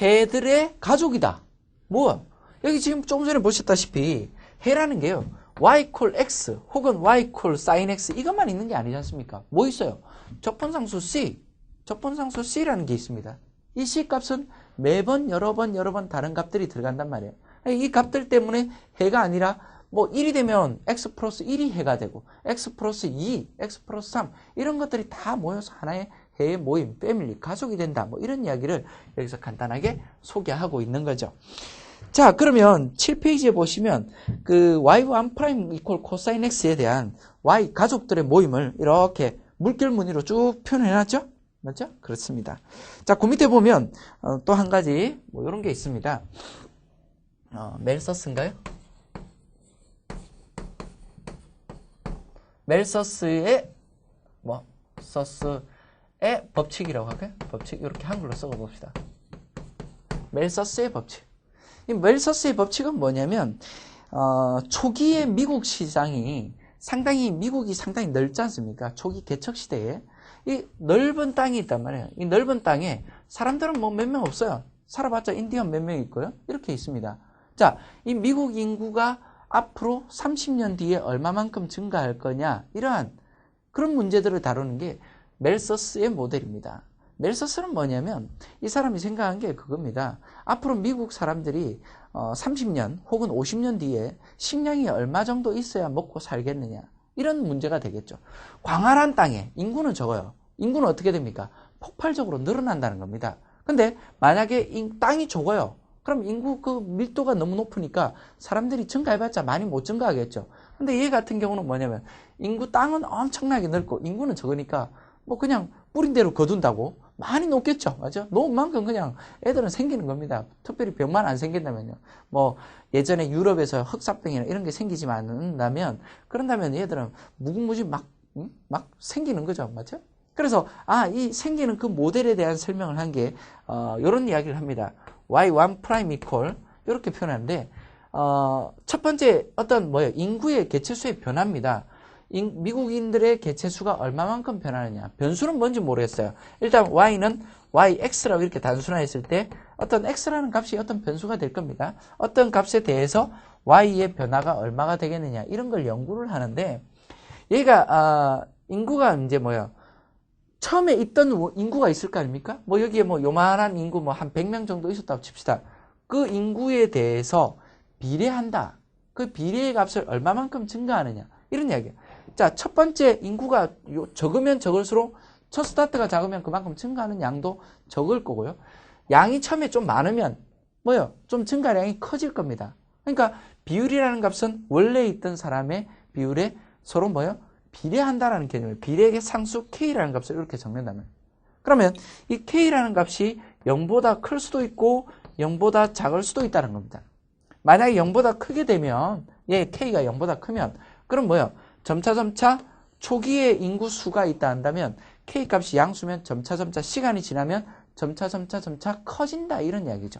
해들의 가족이다. 뭐? 여기 지금 조금 전에 보셨다시피 해라는 게요. y 콜 x 혹은 y 콜 sin x 이것만 있는 게 아니지 않습니까? 뭐 있어요? 적분상수 c 적분상수 c라는 게 있습니다. 이 c 값은 매번 여러 번 다른 값들이 들어간단 말이에요. 이 값들 때문에 해가 아니라 뭐 1이 되면 x 플러스 1이 해가 되고 x 플러스 2, x 플러스 3 이런 것들이 다 모여서 하나의 해의 모임, 패밀리, 가족이 된다. 뭐 이런 이야기를 여기서 간단하게 소개하고 있는 거죠. 자, 그러면 7페이지에 보시면 그 y1' 이퀄 코사인 x에 대한 y 가족들의 모임을 이렇게 물결 무늬로 쭉 표현해놨죠? 맞죠? 그렇습니다. 자, 그 밑에 보면 또 한 가지 뭐 이런 게 있습니다. 멜서스인가요? 멜서스의 서스의 법칙이라고 할까요? 법칙 이렇게 한글로 써봅시다. 멜서스의 법칙. 이 멜서스의 법칙은 뭐냐면 초기의 미국 시장이 미국이 상당히 넓지 않습니까? 초기 개척 시대에 이 넓은 땅이 있단 말이에요. 이 넓은 땅에 사람들은 뭐 몇 명 없어요. 살아봤자 인디언 몇 명 있고요. 이렇게 있습니다. 자, 이 미국 인구가 앞으로 30년 뒤에 얼마만큼 증가할 거냐 이러한 그런 문제들을 다루는 게 멜서스의 모델입니다. 멜서스는 뭐냐면 이 사람이 생각한 게 그겁니다. 앞으로 미국 사람들이 30년 혹은 50년 뒤에 식량이 얼마 정도 있어야 먹고 살겠느냐 이런 문제가 되겠죠. 광활한 땅에 인구는 적어요. 인구는 어떻게 됩니까? 폭발적으로 늘어난다는 겁니다. 근데 만약에 땅이 적어요. 그럼 인구 그 밀도가 너무 높으니까 사람들이 증가해봤자 많이 못 증가하겠죠. 근데 얘 같은 경우는 뭐냐면 인구 땅은 엄청나게 넓고 인구는 적으니까 뭐 그냥 뿌린 대로 거둔다고 많이 높겠죠. 맞죠? 높은 만큼 그냥 애들은 생기는 겁니다. 특별히 병만 안 생긴다면요. 뭐 예전에 유럽에서 흑사병이나 이런 게 생기지 않는다면 그런다면 얘들은 무궁무진 막 생기는 거죠. 맞죠? 그래서 이 생기는 그 모델에 대한 설명을 한 게 이런 이야기를 합니다. y1' 이퀄 이렇게 표현하는데 첫 번째 인구의 개체수의 변화입니다. 미국인들의 개체수가 얼마만큼 변하느냐. 변수는 뭔지 모르겠어요. 일단 y는 yx라고 이렇게 단순화했을 때 어떤 x라는 값이 어떤 변수가 될 겁니다. 어떤 값에 대해서 y의 변화가 얼마가 되겠느냐 이런 걸 연구를 하는데 얘가 인구가 이제 처음에 있던 인구가 있을 거 아닙니까? 여기에 요만한 인구 한 100명 정도 있었다고 칩시다. 그 인구에 대해서 비례한다. 그 비례의 값을 얼마만큼 증가하느냐. 이런 이야기예요. 자, 첫 번째 인구가 적으면 적을수록 첫 스타트가 작으면 그만큼 증가하는 양도 적을 거고요. 양이 처음에 좀 많으면 좀 증가량이 커질 겁니다. 그러니까 비율이라는 값은 원래 있던 사람의 비율에 서로 비례한다라는 개념이에요. 비례의 상수 K라는 값을 이렇게 적는다면. 그러면 이 K라는 값이 0보다 클 수도 있고 0보다 작을 수도 있다는 겁니다. 만약에 0보다 크게 되면 K가 0보다 크면 그럼 점차 초기에 인구 수가 있다 한다면 K 값이 양수면 점차 시간이 지나면 점차 커진다 이런 이야기죠.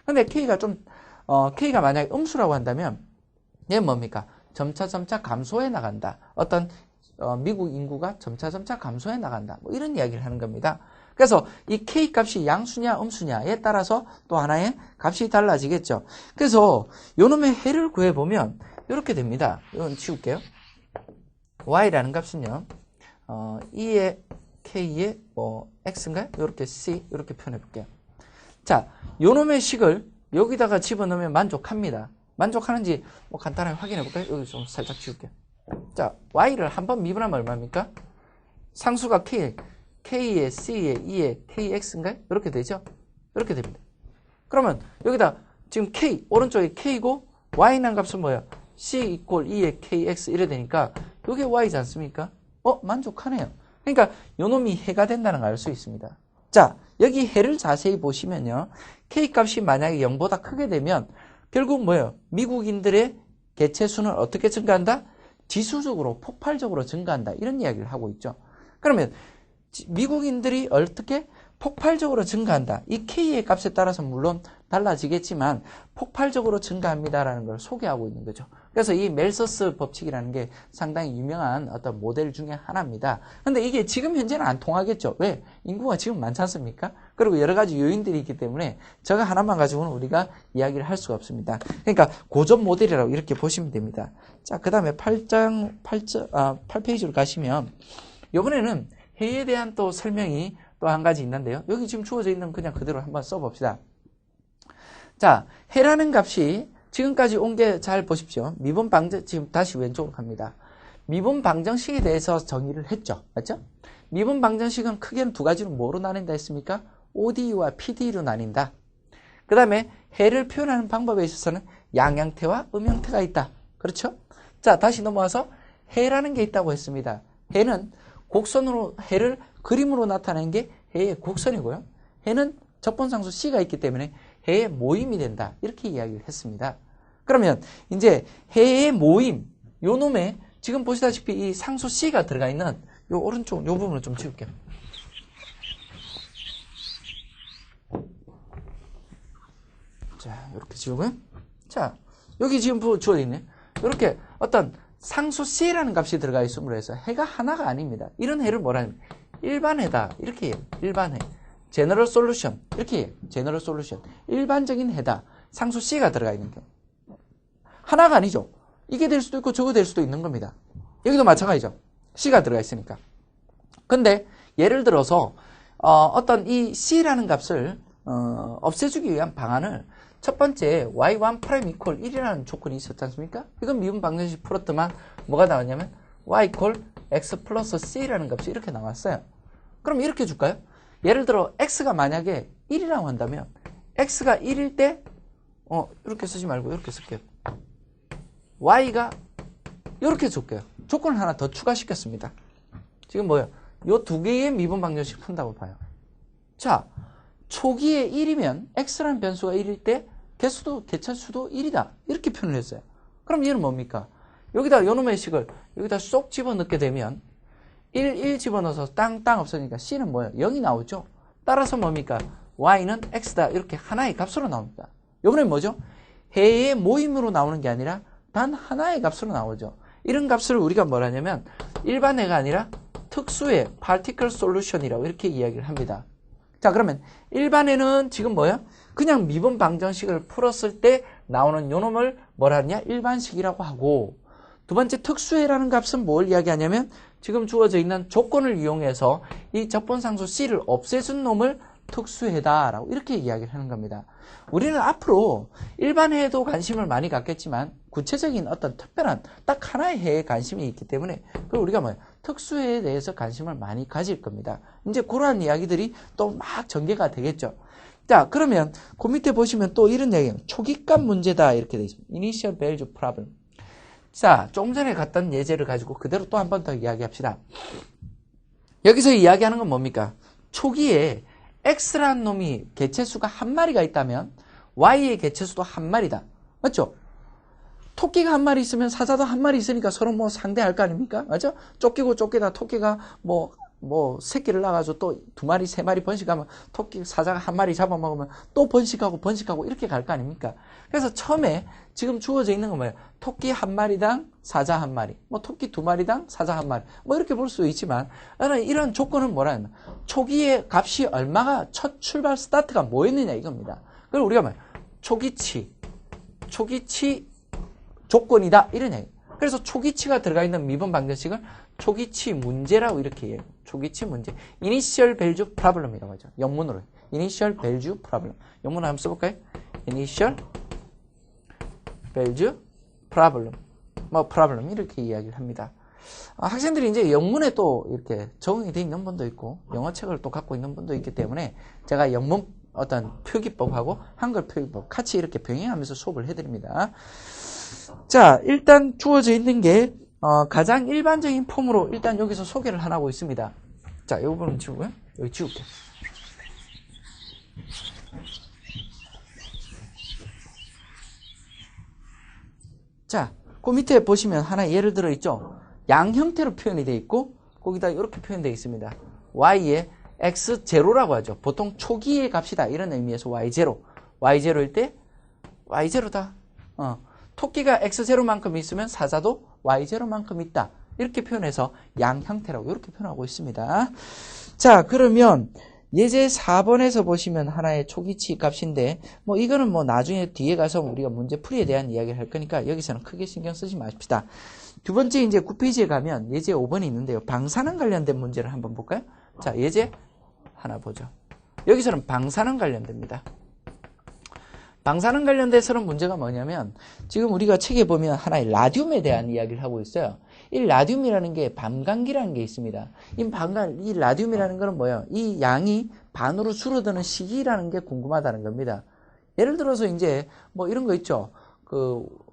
근데 K가 만약에 음수라고 한다면 얘는 뭡니까? 점차 감소해 나간다. 어떤 미국 인구가 점차 감소해 나간다. 이런 이야기를 하는 겁니다. 그래서 이 K 값이 양수냐 음수냐에 따라서 또 하나의 값이 달라지겠죠. 그래서 요놈의 해를 구해보면 이렇게 됩니다. 이건 치울게요. y라는 값은요. 2의 k의 x인가요? 이렇게 c 이렇게 표현해 볼게요. 자, 요놈의 식을 여기다가 집어넣으면 만족합니다. 만족하는지 간단하게 확인해 볼까요? 여기 좀 살짝 지울게요. 자, y를 한번 미분하면 얼마입니까? 상수가 k의 c의 2의 kx인가요? 이렇게 되죠? 이렇게 됩니다. 그러면 여기다 지금 k 오른쪽에 k고 y라는 값은 뭐예요? c 이퀄 2의 kx 이래 되니까 이게 y지 않습니까? 만족하네요. 그러니까 요놈이 해가 된다는 걸 알 수 있습니다. 자, 여기 해를 자세히 보시면요. k 값이 만약에 0보다 크게 되면 결국 미국인들의 개체수는 어떻게 증가한다? 지수적으로 폭발적으로 증가한다. 이런 이야기를 하고 있죠. 그러면 미국인들이 어떻게 폭발적으로 증가한다. 이 K의 값에 따라서 물론 달라지겠지만 폭발적으로 증가합니다라는 걸 소개하고 있는 거죠. 그래서 이 멜서스 법칙이라는 게 상당히 유명한 어떤 모델 중에 하나입니다. 근데 이게 지금 현재는 안 통하겠죠. 왜? 인구가 지금 많지 않습니까? 그리고 여러 가지 요인들이 있기 때문에 저거 하나만 가지고는 우리가 이야기를 할 수가 없습니다. 그러니까 고전 모델이라고 이렇게 보시면 됩니다. 자, 그 다음에 8페이지로 가시면 이번에는 해에 대한 또 설명이 또 한 가지 있는데요. 여기 지금 주어져 있는 그냥 그대로 한번 써봅시다. 자, 해라는 값이 지금까지 온 게 잘 보십시오. 미분 방정, 지금 다시 왼쪽으로 갑니다. 미분 방정식에 대해서 정의를 했죠. 맞죠? 미분 방정식은 크게는 두 가지로 뭐로 나뉜다 했습니까? ODE와 PDE로 나뉜다. 그 다음에 해를 표현하는 방법에 있어서는 양형태와 음형태가 있다. 그렇죠? 자, 다시 넘어와서 해라는 게 있다고 했습니다. 해는 곡선으로 해를 그림으로 나타내는 게 해의 곡선이고요. 해는 적분상수 C가 있기 때문에 해의 모임이 된다. 이렇게 이야기를 했습니다. 그러면 이제 해의 모임, 요 놈에 지금 보시다시피 이 상수 C가 들어가 있는 요 오른쪽 요 부분을 좀 지울게요. 자, 이렇게 지우고요. 자, 여기 지금 주어져 있네. 이렇게 어떤 상수 C라는 값이 들어가 있음으로 해서 해가 하나가 아닙니다. 이런 해를 뭐라 하냐면 일반해다. 이렇게 해요. 일반해. 제너럴 솔루션. 이렇게 해요. 제너럴 솔루션. 일반적인 해다. 상수 C가 들어가 있는 게. 하나가 아니죠. 이게 될 수도 있고 저거 될 수도 있는 겁니다. 여기도 마찬가지죠. C가 들어가 있으니까. 근데 예를 들어서 어떤 이 C라는 값을 없애주기 위한 방안을 첫 번째 y1' equal 1이라는 조건이 있었지 않습니까? 이건 미분 방정식 풀었더만 뭐가 나왔냐면 y equal x 플러스 c라는 값이 이렇게 나왔어요. 그럼 이렇게 줄까요? 예를 들어 x가 만약에 1이라고 한다면 x가 1일 때 이렇게 쓰지 말고 이렇게 쓸게요. y가 이렇게 줄게요. 조건을 하나 더 추가시켰습니다. 지금 뭐예요? 요 두 개의 미분 방정식 푼다고 봐요. 자, 초기에 1이면 x라는 변수가 1일 때 개체수도 1이다. 이렇게 표현을 했어요. 그럼 얘는 뭡니까? 여기다 요놈의 식을 여기다 쏙 집어넣게 되면 1 집어넣어서 땅 없으니까 c는 뭐예요? 0이 나오죠. 따라서 뭡니까? y는 x다. 이렇게 하나의 값으로 나옵니다. 요번엔 뭐죠? 해의 모임으로 나오는 게 아니라 단 하나의 값으로 나오죠. 이런 값을 우리가 뭐라 하냐면 일반해가 아니라 특수해, particle solution이라고 이렇게 이야기를 합니다. 자, 그러면 일반에는 지금 뭐야? 그냥 미분 방정식을 풀었을 때 나오는 요놈을 뭐라 하냐? 일반식이라고 하고, 두 번째 특수해라는 값은 뭘 이야기하냐면 지금 주어져 있는 조건을 이용해서 이 적분상수 C를 없애준 놈을 특수해다라고 이렇게 이야기를 하는 겁니다. 우리는 앞으로 일반해에도 관심을 많이 갖겠지만 구체적인 어떤 특별한 딱 하나의 해에 관심이 있기 때문에 그걸 우리가 뭐야? 특수해에 대해서 관심을 많이 가질 겁니다. 이제 그러한 이야기들이 또 막 전개가 되겠죠. 자, 그러면 그 밑에 보시면 또 이런 얘기예요. 초기값 문제다 이렇게 되어 있습니다. Initial value problem. 자, 조금 전에 갔던 예제를 가지고 그대로 또 한 번 더 이야기합시다. 여기서 이야기하는 건 뭡니까? 초기에 X라는 놈이 개체수가 한 마리가 있다면 Y의 개체수도 한 마리다. 맞죠? 토끼가 한 마리 있으면 사자도 한 마리 있으니까 서로 뭐 상대할 거 아닙니까? 맞죠? 쫓기고 쫓기다 토끼가 뭐 새끼를 낳아가지고 또 두 마리, 세 마리 번식하면 토끼, 사자가 한 마리 잡아먹으면 또 번식하고 이렇게 갈 거 아닙니까? 그래서 처음에 지금 주어져 있는 건 뭐예요? 토끼 한 마리당 사자 한 마리, 뭐 토끼 두 마리당 사자 한 마리, 뭐 이렇게 볼 수 있지만 이런 조건은 뭐라 하면 초기의 값이 얼마가 첫 출발 스타트가 뭐였느냐 이겁니다. 그걸 우리가 뭐예요? 초기치 조건이다 이런 얘기. 그래서 초기치가 들어가 있는 미분 방정식을 초기치 문제라고 이렇게 해요. 초기치 문제. Initial value problem이라고 하죠. 영문으로. Initial value problem. 영문으로 한번 써볼까요? Initial value problem. problem 이렇게 이야기를 합니다. 학생들이 이제 영문에 또 이렇게 적응이 되어 있는 분도 있고 영어 책을 또 갖고 있는 분도 있기 때문에 제가 영문 어떤 표기법하고 한글 표기법 같이 이렇게 병행하면서 수업을 해드립니다. 자, 일단 주어져 있는 게 가장 일반적인 폼으로 일단 여기서 소개를 하고 있습니다. 자, 이 부분은 지우고요. 여기 지울게요. 자, 그 밑에 보시면 하나 예를 들어 있죠. 양 형태로 표현이 되어 있고 거기다 이렇게 표현되어 있습니다. y에 x0라고 하죠. 보통 초기의 값이다 이런 의미에서 y0. y0일 때 y0다. 토끼가 x0만큼 있으면 사자도 y0만큼 있다. 이렇게 표현해서 양 형태라고 이렇게 표현하고 있습니다. 자, 그러면 예제 4번에서 보시면 하나의 초기치 값인데 뭐 이거는 뭐 나중에 뒤에 가서 우리가 문제풀이에 대한 이야기를 할 거니까 여기서는 크게 신경 쓰지 마십시다. 두 번째 이제 9페이지에 가면 예제 5번이 있는데요. 방사능 관련된 문제를 한번 볼까요? 자, 예제 하나 보죠. 여기서는 방사능 관련됩니다. 방사능 관련돼서는 문제가 뭐냐면 지금 우리가 책에 보면 하나의 라듐에 대한 이야기를 하고 있어요. 이 라듐이라는 게 반감기라는 게 있습니다. 이 라듐이라는 거는 뭐예요? 이 양이 반으로 줄어드는 시기라는 게 궁금하다는 겁니다. 예를 들어서 이제 뭐 이런 거 있죠.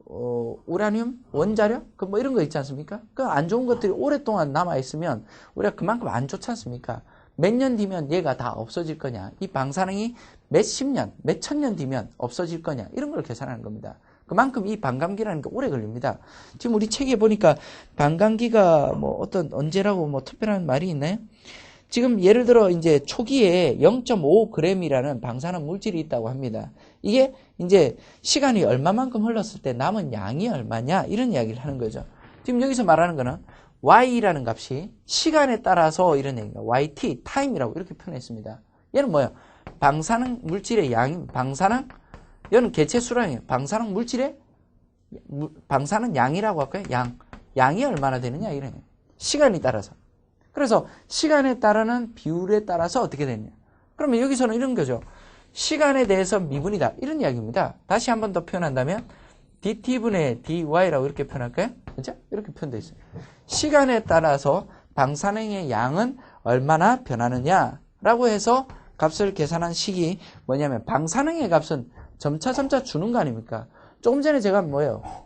우라늄, 원자력, 뭐 이런 거 있지 않습니까? 그 안 좋은 것들이 오랫동안 남아있으면 우리가 그만큼 안 좋지 않습니까? 몇 년 뒤면 얘가 다 없어질 거냐? 이 방사능이 몇십 년, 몇천 년 뒤면 없어질 거냐? 이런 걸 계산하는 겁니다. 그만큼 이 반감기라는 게 오래 걸립니다. 지금 우리 책에 보니까 반감기가 뭐 언제라고 뭐 특별한 말이 있나요? 지금 예를 들어 이제 초기에 0.5g이라는 방사능 물질이 있다고 합니다. 이게 이제 시간이 얼마만큼 흘렀을 때 남은 양이 얼마냐? 이런 이야기를 하는 거죠. 지금 여기서 말하는 거는 y라는 값이 시간에 따라서 이런 얘기입니다. yt, time이라고 이렇게 표현했습니다. 얘는 뭐예요? 방사능 물질의 양, 얘는 개체 수량이에요. 방사능 물질의, 방사능 양이라고 할까요? 양이 얼마나 되느냐? 이런 얘기예요. 시간이 따라서. 그래서 시간에 따르는 비율에 따라서 어떻게 되느냐? 그러면 여기서는 이런 거죠. 시간에 대해서 미분이다. 이런 이야기입니다. 다시 한 번 더 표현한다면 dt분의 dy라고 이렇게 표현할까요? 그렇죠? 이렇게 표현되어 있어요. 시간에 따라서 방사능의 양은 얼마나 변하느냐라고 해서 값을 계산한 식이 뭐냐면 방사능의 값은 점차 주는 거 아닙니까? 조금 전에 제가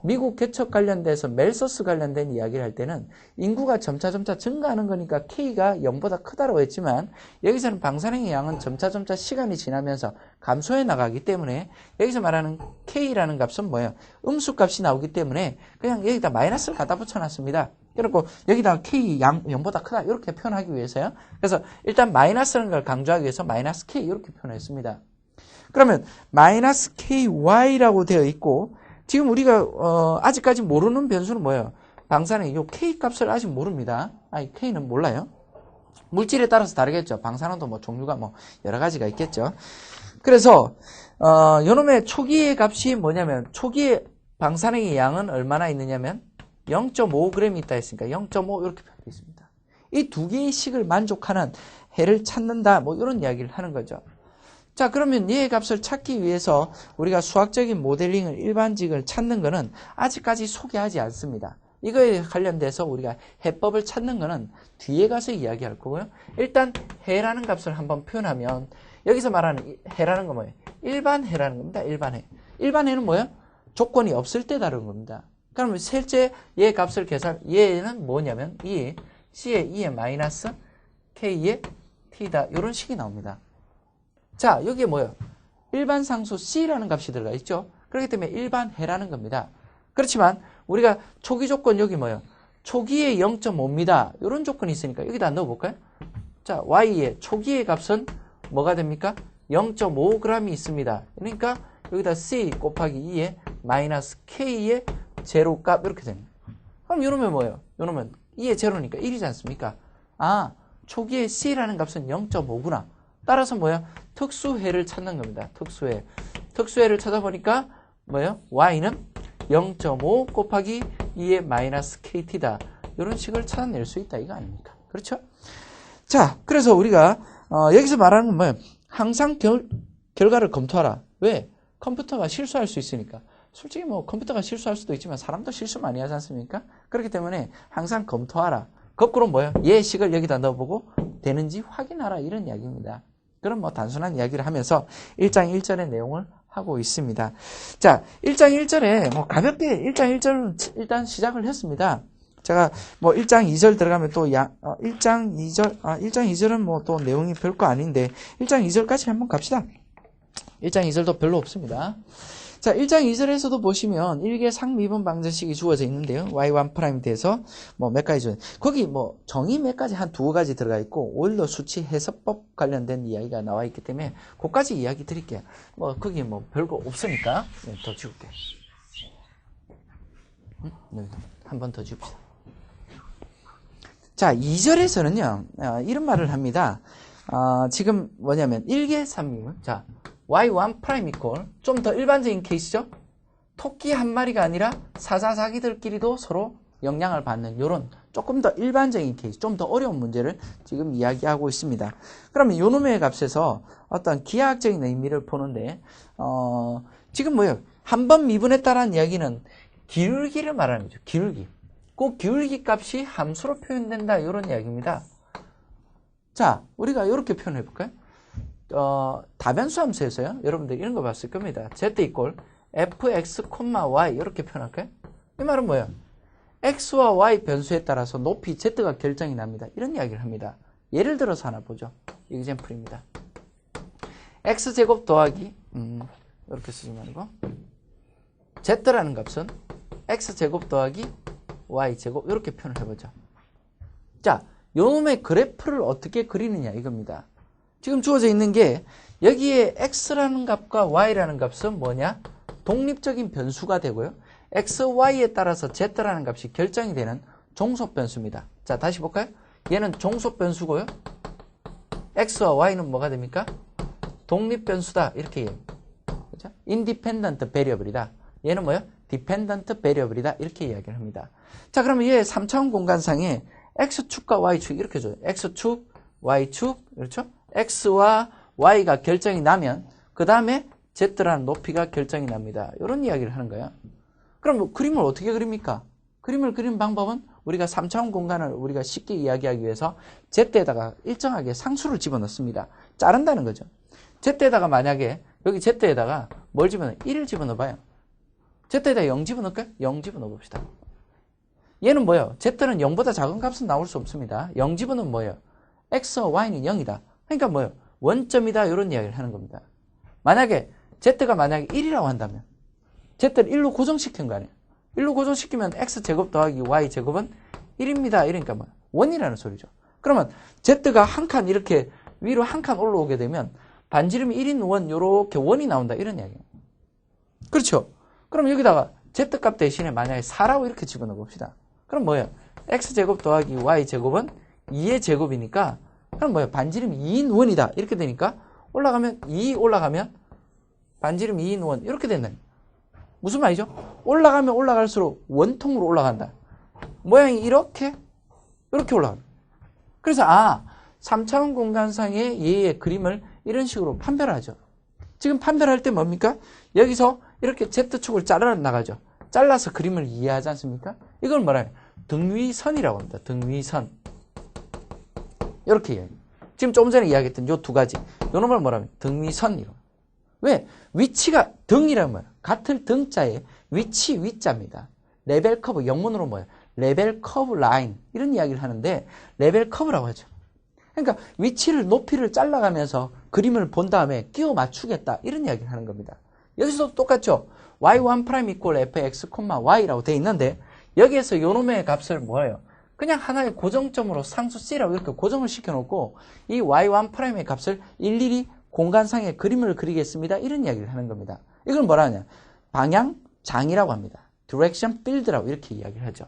미국 개척 관련돼서 멜서스 관련된 이야기를 할 때는 인구가 점차 증가하는 거니까 K가 0보다 크다고 했지만 여기서는 방사능의 양은 점차 시간이 지나면서 감소해 나가기 때문에 여기서 말하는 K라는 값은 음수 값이 나오기 때문에 그냥 여기다 마이너스를 갖다 붙여놨습니다. 그리고 여기다가 K 양 0보다 크다 이렇게 표현하기 위해서요. 그래서 일단 마이너스라는 걸 강조하기 위해서 마이너스 K 이렇게 표현했습니다. 그러면 마이너스 KY라고 되어 있고 지금 우리가 아직까지 모르는 변수는 뭐예요? 방사능 이 K 값을 아직 모릅니다. K는 몰라요. 물질에 따라서 다르겠죠. 방사능도 뭐 종류가 뭐 여러 가지가 있겠죠. 그래서 요놈의 초기의 값이 뭐냐면 초기의 방사능의 양은 얼마나 있느냐면 0.5g 있다 했으니까 0.5 이렇게 표현되어 있습니다. 이 두 개의 식을 만족하는 해를 찾는다 뭐 이런 이야기를 하는 거죠. 자, 그러면 얘의 값을 찾기 위해서 우리가 수학적인 모델링을 일반직을 찾는 거는 아직까지 소개하지 않습니다. 이거에 관련돼서 우리가 해법을 찾는 거는 뒤에 가서 이야기할 거고요. 일단 해라는 값을 한번 표현하면 여기서 말하는 해라는 건 뭐예요? 일반 해라는 겁니다. 일반 해. 일반 해는 뭐예요? 조건이 없을 때 다른 겁니다. 그러면 실제 얘 값을 얘는 뭐냐면 C의 2의 마이너스 K의 T다. 이런 식이 나옵니다. 자, 여기에 뭐예요? 일반 상수 C라는 값이 들어가 있죠? 그렇기 때문에 일반 해라는 겁니다. 그렇지만 우리가 초기 조건 여기 뭐예요? 초기에 0.5입니다. 이런 조건이 있으니까 여기다 넣어볼까요? 자, Y의 초기의 값은 뭐가 됩니까? 0.5g이 있습니다. 그러니까 여기다 C 곱하기 2의 마이너스 K의 제로값 이렇게 됩니다. 그럼 이러면 뭐예요? 이러면 2의 제로니까 1이지 않습니까? 초기에 C라는 값은 0.5구나. 따라서 뭐예요? 특수해를 찾는 겁니다. 특수해. 특수해를 찾아보니까 뭐예요? Y는 0.5 곱하기 2의 마이너스 KT다. 이런 식을 찾아낼 수 있다. 이거 아닙니까? 그렇죠? 자, 그래서 우리가 여기서 말하는 건 뭐예요? 항상 결과를 검토하라. 왜? 컴퓨터가 실수할 수 있으니까. 솔직히 뭐 컴퓨터가 실수할 수도 있지만 사람도 실수 많이 하지 않습니까? 그렇기 때문에 항상 검토하라. 거꾸로 뭐예요? 얘의 식을 여기다 넣어보고 되는지 확인하라. 이런 이야기입니다. 그럼 뭐 단순한 이야기를 하면서 1장 1절의 내용을 하고 있습니다. 자, 1장 1절에 뭐 가볍게 1장 1절은 일단 시작을 했습니다. 제가 뭐 1장 2절 들어가면 또 1장 2절은 뭐 또 내용이 별거 아닌데 1장 2절까지 한번 갑시다. 1장 2절도 별로 없습니다. 자, 1장 2절에서도 보시면 일개 상미분 방정식이 주어져 있는데요. y1'에 대해서 뭐 몇 가지 줘. 거기 뭐 정의 몇 가지 한 두어 가지 들어가 있고 오일러 수치 해석법 관련된 이야기가 나와 있기 때문에 그까지 이야기 드릴게요. 뭐 거기 뭐 별거 없으니까 더 지울게. 한 번 더 지웁시다. 자, 2절에서는요. 이런 말을 합니다. 지금 뭐냐면 일개 상미분. 자, y1' 이퀄 좀 더 일반적인 케이스죠. 토끼 한 마리가 아니라 사자사기들끼리도 서로 영향을 받는 이런 조금 더 일반적인 케이스, 좀 더 어려운 문제를 지금 이야기하고 있습니다. 그러면 요놈의 값에서 어떤 기하학적인 의미를 보는데 지금 뭐예요? 한 번 미분했다라는 이야기는 기울기를 말하는 거죠. 기울기. 그 기울기 값이 함수로 표현된다 이런 이야기입니다. 자, 우리가 이렇게 표현해 볼까요? 다변수 함수에서요. 여러분들 이런 거 봤을 겁니다. z 이퀄 fx, y 이렇게 표현할까요? 이 말은 뭐예요? x와 y 변수에 따라서 높이 z가 결정이 납니다. 이런 이야기를 합니다. 예를 들어서 하나 보죠. example입니다. x제곱 더하기 이렇게 쓰지 말고 z라는 값은 x제곱 더하기 y제곱 이렇게 표현을 해보죠. 자, 요놈의 그래프를 어떻게 그리느냐 이겁니다. 지금 주어져 있는 게 여기에 x라는 값과 y라는 값은 뭐냐? 독립적인 변수가 되고요. x, y에 따라서 z라는 값이 결정이 되는 종속 변수입니다. 자, 다시 볼까요? 얘는 종속 변수고요. x와 y는 뭐가 됩니까? 독립 변수다. 이렇게 얘기합니다. 그죠? independent variable이다. 얘는 뭐예요? dependent variable이다. 이렇게 이야기를 합니다. 자, 그러면 얘 3차원 공간상에 x축과 y축 이렇게 줘요. x축, y축, 그렇죠? x와 y가 결정이 나면 그 다음에 z라는 높이가 결정이 납니다. 이런 이야기를 하는 거예요. 그럼 뭐 그림을 어떻게 그립니까? 그림을 그리는 방법은 우리가 3차원 공간을 우리가 쉽게 이야기하기 위해서 z에다가 일정하게 상수를 집어넣습니다. 자른다는 거죠. z에다가 만약에 여기 z에다가 뭘 집어넣어요? 1을 집어넣어봐요. z에다가 0 집어넣을까요? 0 집어넣어봅시다. 얘는 뭐예요? z는 0보다 작은 값은 나올 수 없습니다. 0 집어넣으면 뭐예요? x와 y는 0이다. 그러니까 뭐예요? 원점이다. 이런 이야기를 하는 겁니다. 만약에 z가 만약에 1이라고 한다면 z를 1로 고정시킨 거 아니에요? 1로 고정시키면 x제곱 더하기 y제곱은 1입니다. 이러니까 뭐예요? 1이라는 소리죠. 그러면 z가 한 칸 이렇게 위로 한 칸 올라오게 되면 반지름이 1인 원 요렇게 원이 나온다. 이런 이야기예요. 그렇죠? 그럼 여기다가 z값 대신에 만약에 4라고 이렇게 집어넣어 봅시다. 그럼 뭐예요? x제곱 더하기 y제곱은 2의 제곱이니까 그럼 뭐예요? 반지름이 2인 원이다. 이렇게 되니까 올라가면 2 올라가면 반지름 2인 원 이렇게 된다. 무슨 말이죠? 올라가면 올라갈수록 원통으로 올라간다. 모양이 이렇게 올라간다. 그래서 3차원 공간상의 얘의 그림을 이런 식으로 판별하죠. 지금 판별할 때 뭡니까? 여기서 이렇게 Z축을 잘라 나가죠. 잘라서 그림을 이해하지 않습니까? 이걸 뭐라 해요? 등위선이라고 합니다. 등위선. 이렇게 이야기해요. 지금 조금 전에 이야기했던 요 두 가지. 요 놈을 뭐라 하면 등위선이라고. 왜? 위치가 등이라는 거예요. 같은 등자에 위치 위자입니다. 레벨 커브, 영문으로 뭐예요? 레벨 커브 라인. 이런 이야기를 하는데 레벨 커브라고 하죠. 그러니까 위치를 높이를 잘라가면서 그림을 본 다음에 끼워 맞추겠다. 이런 이야기를 하는 겁니다. 여기서도 똑같죠. y1' 이퀄 fx, y라고 돼 있는데 여기에서 요놈의 값을 뭐예요? 그냥 하나의 고정점으로 상수 c라고 이렇게 고정을 시켜놓고 이 y1'의 값을 일일이 공간상의 그림을 그리겠습니다. 이런 이야기를 하는 겁니다. 이걸 뭐라 하냐? 방향장이라고 합니다. direction field라고 이렇게 이야기를 하죠.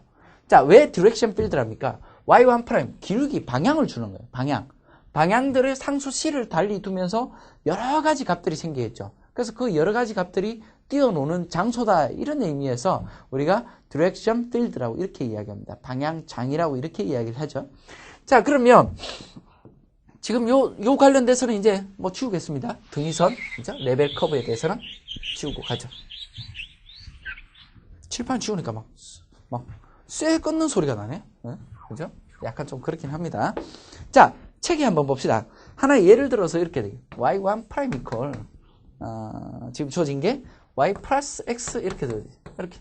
자, 왜 direction field랍니까? y1' 기울기 방향을 주는 거예요. 방향들의 상수 c를 달리 두면서 여러 가지 값들이 생기겠죠. 그래서 그 여러 가지 값들이 뛰어노는 장소다. 이런 의미에서 우리가 direction field라고 이렇게 이야기합니다. 방향장이라고 이렇게 이야기를 하죠. 자, 그러면 지금 요 관련돼서는 이제 뭐 지우겠습니다. 등위선, 그죠? 레벨 커브에 대해서는 지우고 가죠. 칠판 지우니까 막 쇠 끊는 소리가 나네. 네? 그죠? 약간 좀 그렇긴 합니다. 자, 책에 한번 봅시다. 하나의 예를 들어서 이렇게 돼요. y1' 이퀄 지금 주어진 게 y 플러스 x 이렇게 되어져 있어요. 이렇게.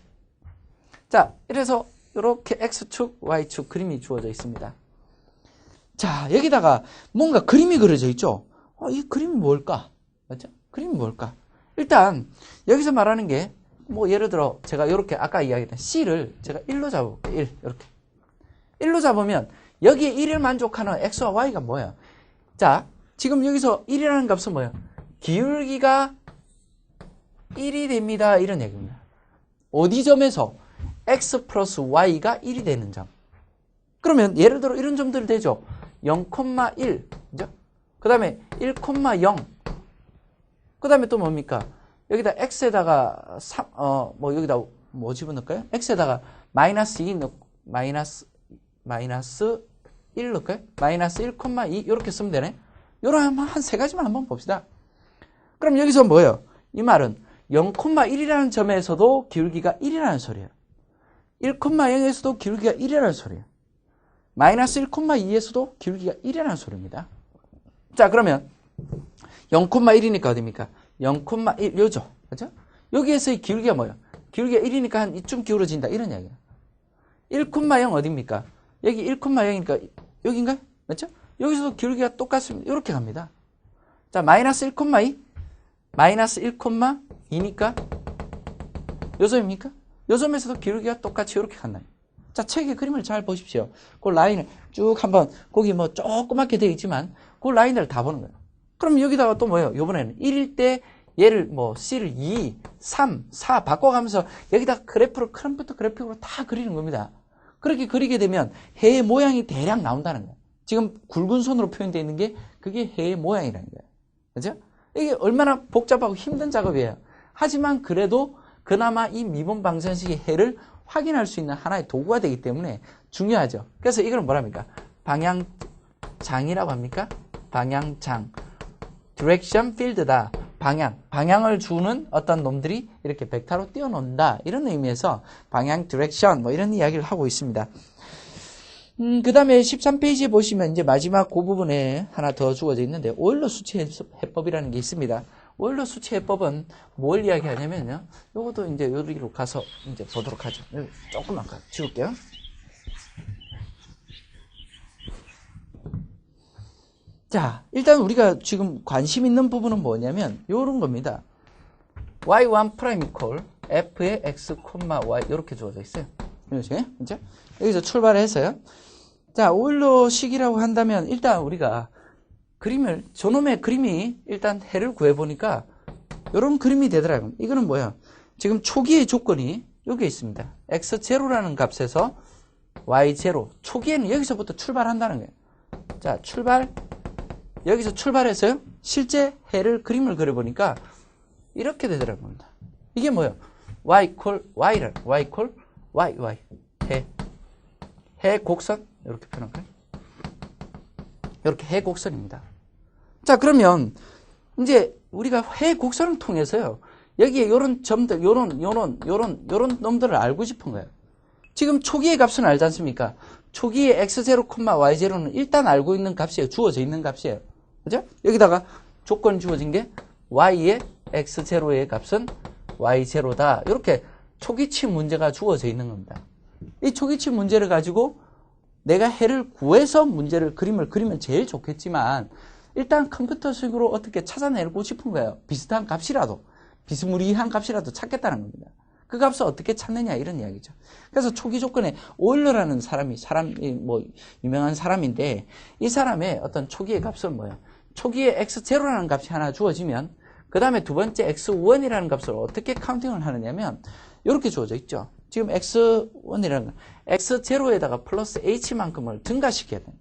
자, 이래서 이렇게 x축, y축 그림이 주어져 있습니다. 자, 여기다가 뭔가 그림이 그려져 있죠? 이 그림이 뭘까? 맞죠? 그림이 뭘까? 일단 여기서 말하는 게 뭐 예를 들어 제가 이렇게 아까 이야기했던 C를 제가 1로 잡아볼게요. 1 이렇게 1로 잡으면 여기에 1을 만족하는 X와 Y가 뭐예요? 자, 지금 여기서 1이라는 값은 뭐예요? 기울기가 1이 됩니다. 이런 얘기입니다. 어디 점에서? X 플러스 Y가 1이 되는 점. 그러면 예를 들어 이런 점들이 되죠. 0,1 그죠? 그 다음에 1,0 그 다음에 또 뭡니까? 여기다 X에다가 뭐 여기다 뭐 집어넣을까요? X에다가 마이너스 2 넣고 마이너스 1 넣을까요? 마이너스 1,2 이렇게 쓰면 되네. 요런 한 세 가지만 한번 봅시다. 그럼 여기서 뭐예요? 이 말은 0,1이라는 점에서도 기울기가 1이라는 소리예요. 1,0에서도 기울기가 1이라는 소리예요. 마이너스 1,2에서도 기울기가 1이라는 소리입니다. 자, 그러면 0,1이니까 어디입니까? 0,1 요죠. 그죠? 여기에서의 기울기가 뭐예요? 기울기가 1이니까 한 이쯤 기울어진다. 이런 이야기예요. 1,0 어디입니까? 여기 1,0이니까 여기인가요? 맞죠? 여기서도 기울기가 똑같습니다. 이렇게 갑니다. 자, 마이너스 1,2 마이너스 1,2니까 요점입니까? 요점에서도 기울기가 똑같이 이렇게 간다. 자, 책의 그림을 잘 보십시오. 그 라인을 쭉 한번 거기 뭐 조그맣게 되어 있지만 그 라인을 다 보는 거예요. 그럼 여기다가 또 뭐예요? 이번에는 1일 때 얘를 뭐 C를 2, 3, 4 바꿔가면서 여기다 그래프를 크롬부터 그래픽으로 다 그리는 겁니다. 그렇게 그리게 되면 해의 모양이 대략 나온다는 거예요. 지금 굵은 손으로 표현되어 있는 게 그게 해의 모양이라는 거예요. 그죠? 이게 얼마나 복잡하고 힘든 작업이에요. 하지만 그래도 그나마 이 미분 방정식의 해를 확인할 수 있는 하나의 도구가 되기 때문에 중요하죠. 그래서 이거는 뭐랍니까? 방향장이라고 합니까? 방향장. direction field다. 방향을 주는 어떤 놈들이 이렇게 벡터로 띄워놓는다. 이런 의미에서 방향 direction 뭐 이런 이야기를 하고 있습니다. 그 다음에 13페이지에 보시면 이제 마지막 그 부분에 하나 더 주어져 있는데 오일러 수치 해법이라는 게 있습니다. 오일러 수치 해법은 뭘 이야기하냐면요. 요것도 이제 여기로 가서 이제 보도록 하죠. 조금만 지울게요. 자, 일단 우리가 지금 관심 있는 부분은 뭐냐면 요런 겁니다. y1 프라임 이퀄 f의 x, y 이렇게 주어져 있어요. 이렇게, 그죠? 여기서 출발해서요. 자, 오일러식이라고 한다면 일단 우리가 그림을 저놈의 그림이 일단 해를 구해보니까 이런 그림이 되더라고요. 이거는 뭐야? 지금 초기의 조건이 여기 있습니다. x0라는 값에서 y0 초기에는 여기서부터 출발한다는 거예요. 자, 여기서 출발해서요. 실제 해를 그림을 그려보니까 이렇게 되더라고요. 이게 뭐예요? y equal y를 y equal y 해 곡선 이렇게 표현할까요? 이렇게 해 곡선입니다. 자, 그러면 이제 우리가 해 곡선을 통해서요. 여기에 요런 점들, 요런 놈들을 알고 싶은 거예요. 지금 초기의 값은 알지 않습니까? 초기의 x0, y0는 일단 알고 있는 값이에요. 주어져 있는 값이에요. 그죠? 여기다가 조건 주어진 게 y의 x0의 값은 y0다. 이렇게 초기치 문제가 주어져 있는 겁니다. 이 초기치 문제를 가지고 내가 해를 구해서 그림을 그리면 제일 좋겠지만 일단 컴퓨터식으로 어떻게 찾아내고 싶은 거예요. 비슷한 값이라도, 비스무리한 값이라도 찾겠다는 겁니다. 그 값을 어떻게 찾느냐 이런 이야기죠. 그래서 초기 조건에 오일러라는 사람이 뭐 유명한 사람인데 이 사람의 어떤 초기의 값은 뭐예요? 초기에 x0라는 값이 하나 주어지면 그 다음에 두 번째 x1이라는 값을 어떻게 카운팅을 하느냐면 이렇게 주어져 있죠. 지금 x1이라는 건 x0에다가 플러스 h만큼을 증가시켜야 돼요.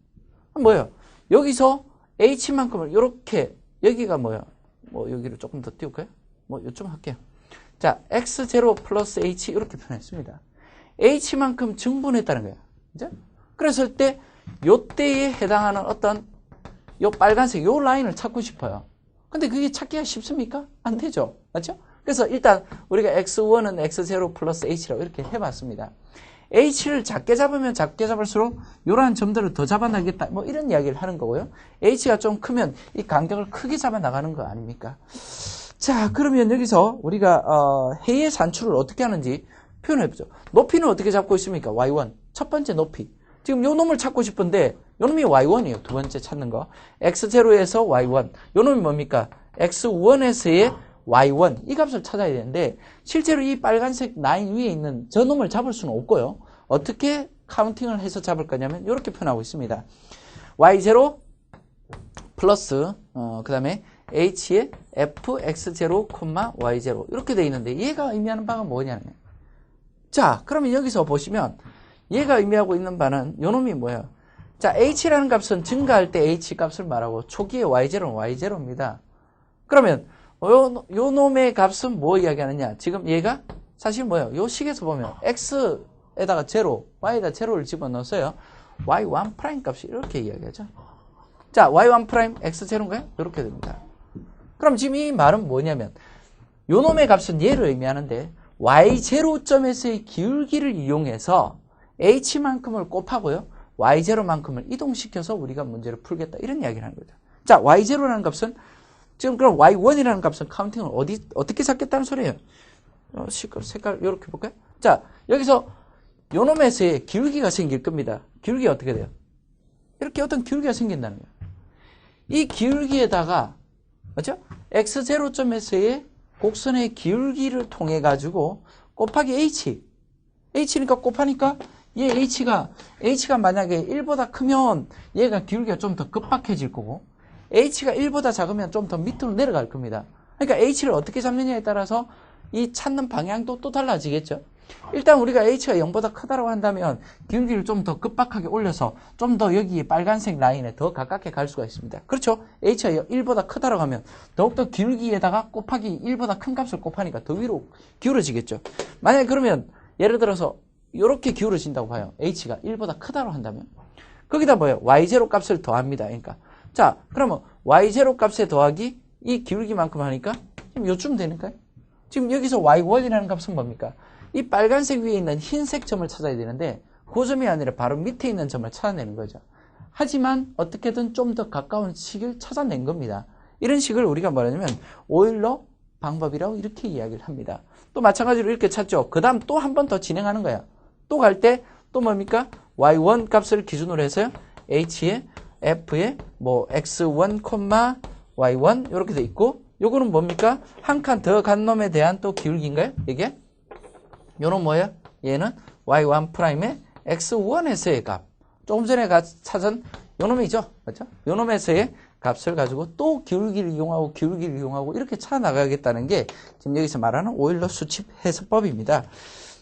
뭐예요? 여기서 h만큼을 이렇게 여기가 뭐예요? 뭐 여기를 조금 더 띄울까요? 뭐 요쯤 할게요. 자, x0 플러스 h 이렇게 표현했습니다. h만큼 증분했다는 거예요. 그죠? 그랬을 때 요때에 해당하는 어떤 요 빨간색 요 라인을 찾고 싶어요. 근데 그게 찾기가 쉽습니까? 안 되죠. 맞죠? 그래서 일단 우리가 x1은 x0 플러스 h라고 이렇게 해봤습니다. h를 작게 잡으면 작게 잡을수록 이러한 점들을 더 잡아나겠다. 뭐 이런 이야기를 하는 거고요. h가 좀 크면 이 간격을 크게 잡아나가는 거 아닙니까? 자, 그러면 여기서 우리가 해의 산출을 어떻게 하는지 표현해보죠. 높이는 어떻게 잡고 있습니까? y1. 첫 번째 높이. 지금 요 놈을 찾고 싶은데 요 놈이 y1이에요. 두 번째 찾는 거. x0에서 y1. 요 놈이 뭡니까? x1에서의 y1 이 값을 찾아야 되는데 실제로 이 빨간색 라인 위에 있는 저놈을 잡을 수는 없고요. 어떻게 카운팅을 해서 잡을 거냐면 이렇게 표현하고 있습니다. y0 플러스 그 다음에 h의 fx0, y0 이렇게 돼 있는데 얘가 의미하는 바가 뭐냐면 자 그러면 여기서 보시면 얘가 의미하고 있는 바는 요놈이 뭐예요? 자 h라는 값은 증가할 때 h 값을 말하고 초기의 y0는 y0입니다. 그러면 요 놈의 값은 뭐 이야기하느냐? 지금 얘가 사실 뭐예요? 요 식에서 보면 x에다가 0, y에다 0를 집어넣었어요. y1 프라임 값이 이렇게 이야기하죠. 자, y1 프라임 x0인가요? 이렇게 됩니다. 그럼 지금 이 말은 뭐냐면 요 놈의 값은 얘를 의미하는데 y0점에서의 기울기를 이용해서 h만큼을 곱하고요. y0만큼을 이동시켜서 우리가 문제를 풀겠다. 이런 이야기를 하는 거죠. 자, y0라는 값은 지금 그럼 y1이라는 값은 카운팅을 어떻게 잡겠다는 소리예요? 색깔 이렇게 볼까요? 자, 여기서 요 놈에서의 기울기가 생길 겁니다. 기울기가 어떻게 돼요? 이렇게 어떤 기울기가 생긴다는 거예요. 이 기울기에다가 맞죠? x0점에서의 곡선의 기울기를 통해 가지고 곱하기 h니까 곱하니까 얘 h가 만약에 1보다 크면 얘가 기울기가 좀 더 급박해질 거고 h가 1보다 작으면 좀 더 밑으로 내려갈 겁니다. 그러니까 h를 어떻게 잡느냐에 따라서 이 찾는 방향도 또 달라지겠죠. 일단 우리가 h가 0보다 크다고 한다면 기울기를 좀 더 급박하게 올려서 좀 더 여기 빨간색 라인에 더 가깝게 갈 수가 있습니다. 그렇죠? h가 1보다 크다고 하면 더욱더 기울기에다가 곱하기 1보다 큰 값을 곱하니까 더 위로 기울어지겠죠. 만약에 그러면 예를 들어서 이렇게 기울어진다고 봐요. h가 1보다 크다고 한다면 거기다 뭐예요? y0 값을 더합니다. 그러니까 자 그러면 y0 값에 더하기 이 기울기만큼 하니까 지금 요쯤 되니까요. 지금 여기서 y1이라는 값은 뭡니까? 이 빨간색 위에 있는 흰색 점을 찾아야 되는데 그 점이 아니라 바로 밑에 있는 점을 찾아내는 거죠. 하지만 어떻게든 좀 더 가까운 식을 찾아낸 겁니다. 이런 식을 우리가 뭐냐면 오일러 방법이라고 이렇게 이야기를 합니다. 또 마찬가지로 이렇게 찾죠. 그 다음 또 한 번 더 진행하는 거야. 또 갈 때 또 뭡니까? y1 값을 기준으로 해서요. h의 f의 뭐 x1, y1 이렇게 돼 있고 요거는 뭡니까? 한 칸 더 간 놈에 대한 또 기울기인가요? 이게? 요놈 뭐예요? 얘는 y1 프라임의 x1에서의 값. 조금 전에 찾은 요놈이죠. 맞죠? 요놈에서의 값을 가지고 또 기울기를 이용하고 이렇게 찾아나가겠다는 게 지금 여기서 말하는 오일러 수칙 해석법입니다.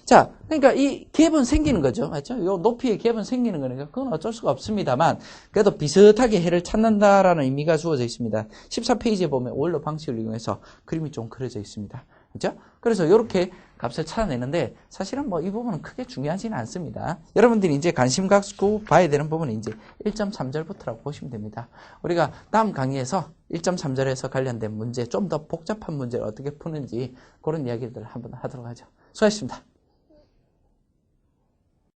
자, 그러니까 이 갭은 생기는 거죠. 맞죠? 요 높이의 갭은 생기는 거니까 그건 어쩔 수가 없습니다만 그래도 비슷하게 해를 찾는다라는 의미가 주어져 있습니다. 14페이지에 보면 오일러 방식을 이용해서 그림이 좀 그려져 있습니다. 그렇죠? 그래서 이렇게 값을 찾아내는데 사실은 뭐 이 부분은 크게 중요하지는 않습니다. 여러분들이 이제 관심 갖고 봐야 되는 부분은 이제 1.3절부터라고 보시면 됩니다. 우리가 다음 강의에서 1.3절에서 관련된 문제, 좀 더 복잡한 문제를 어떻게 푸는지 그런 이야기들을 한번 하도록 하죠. 수고하셨습니다.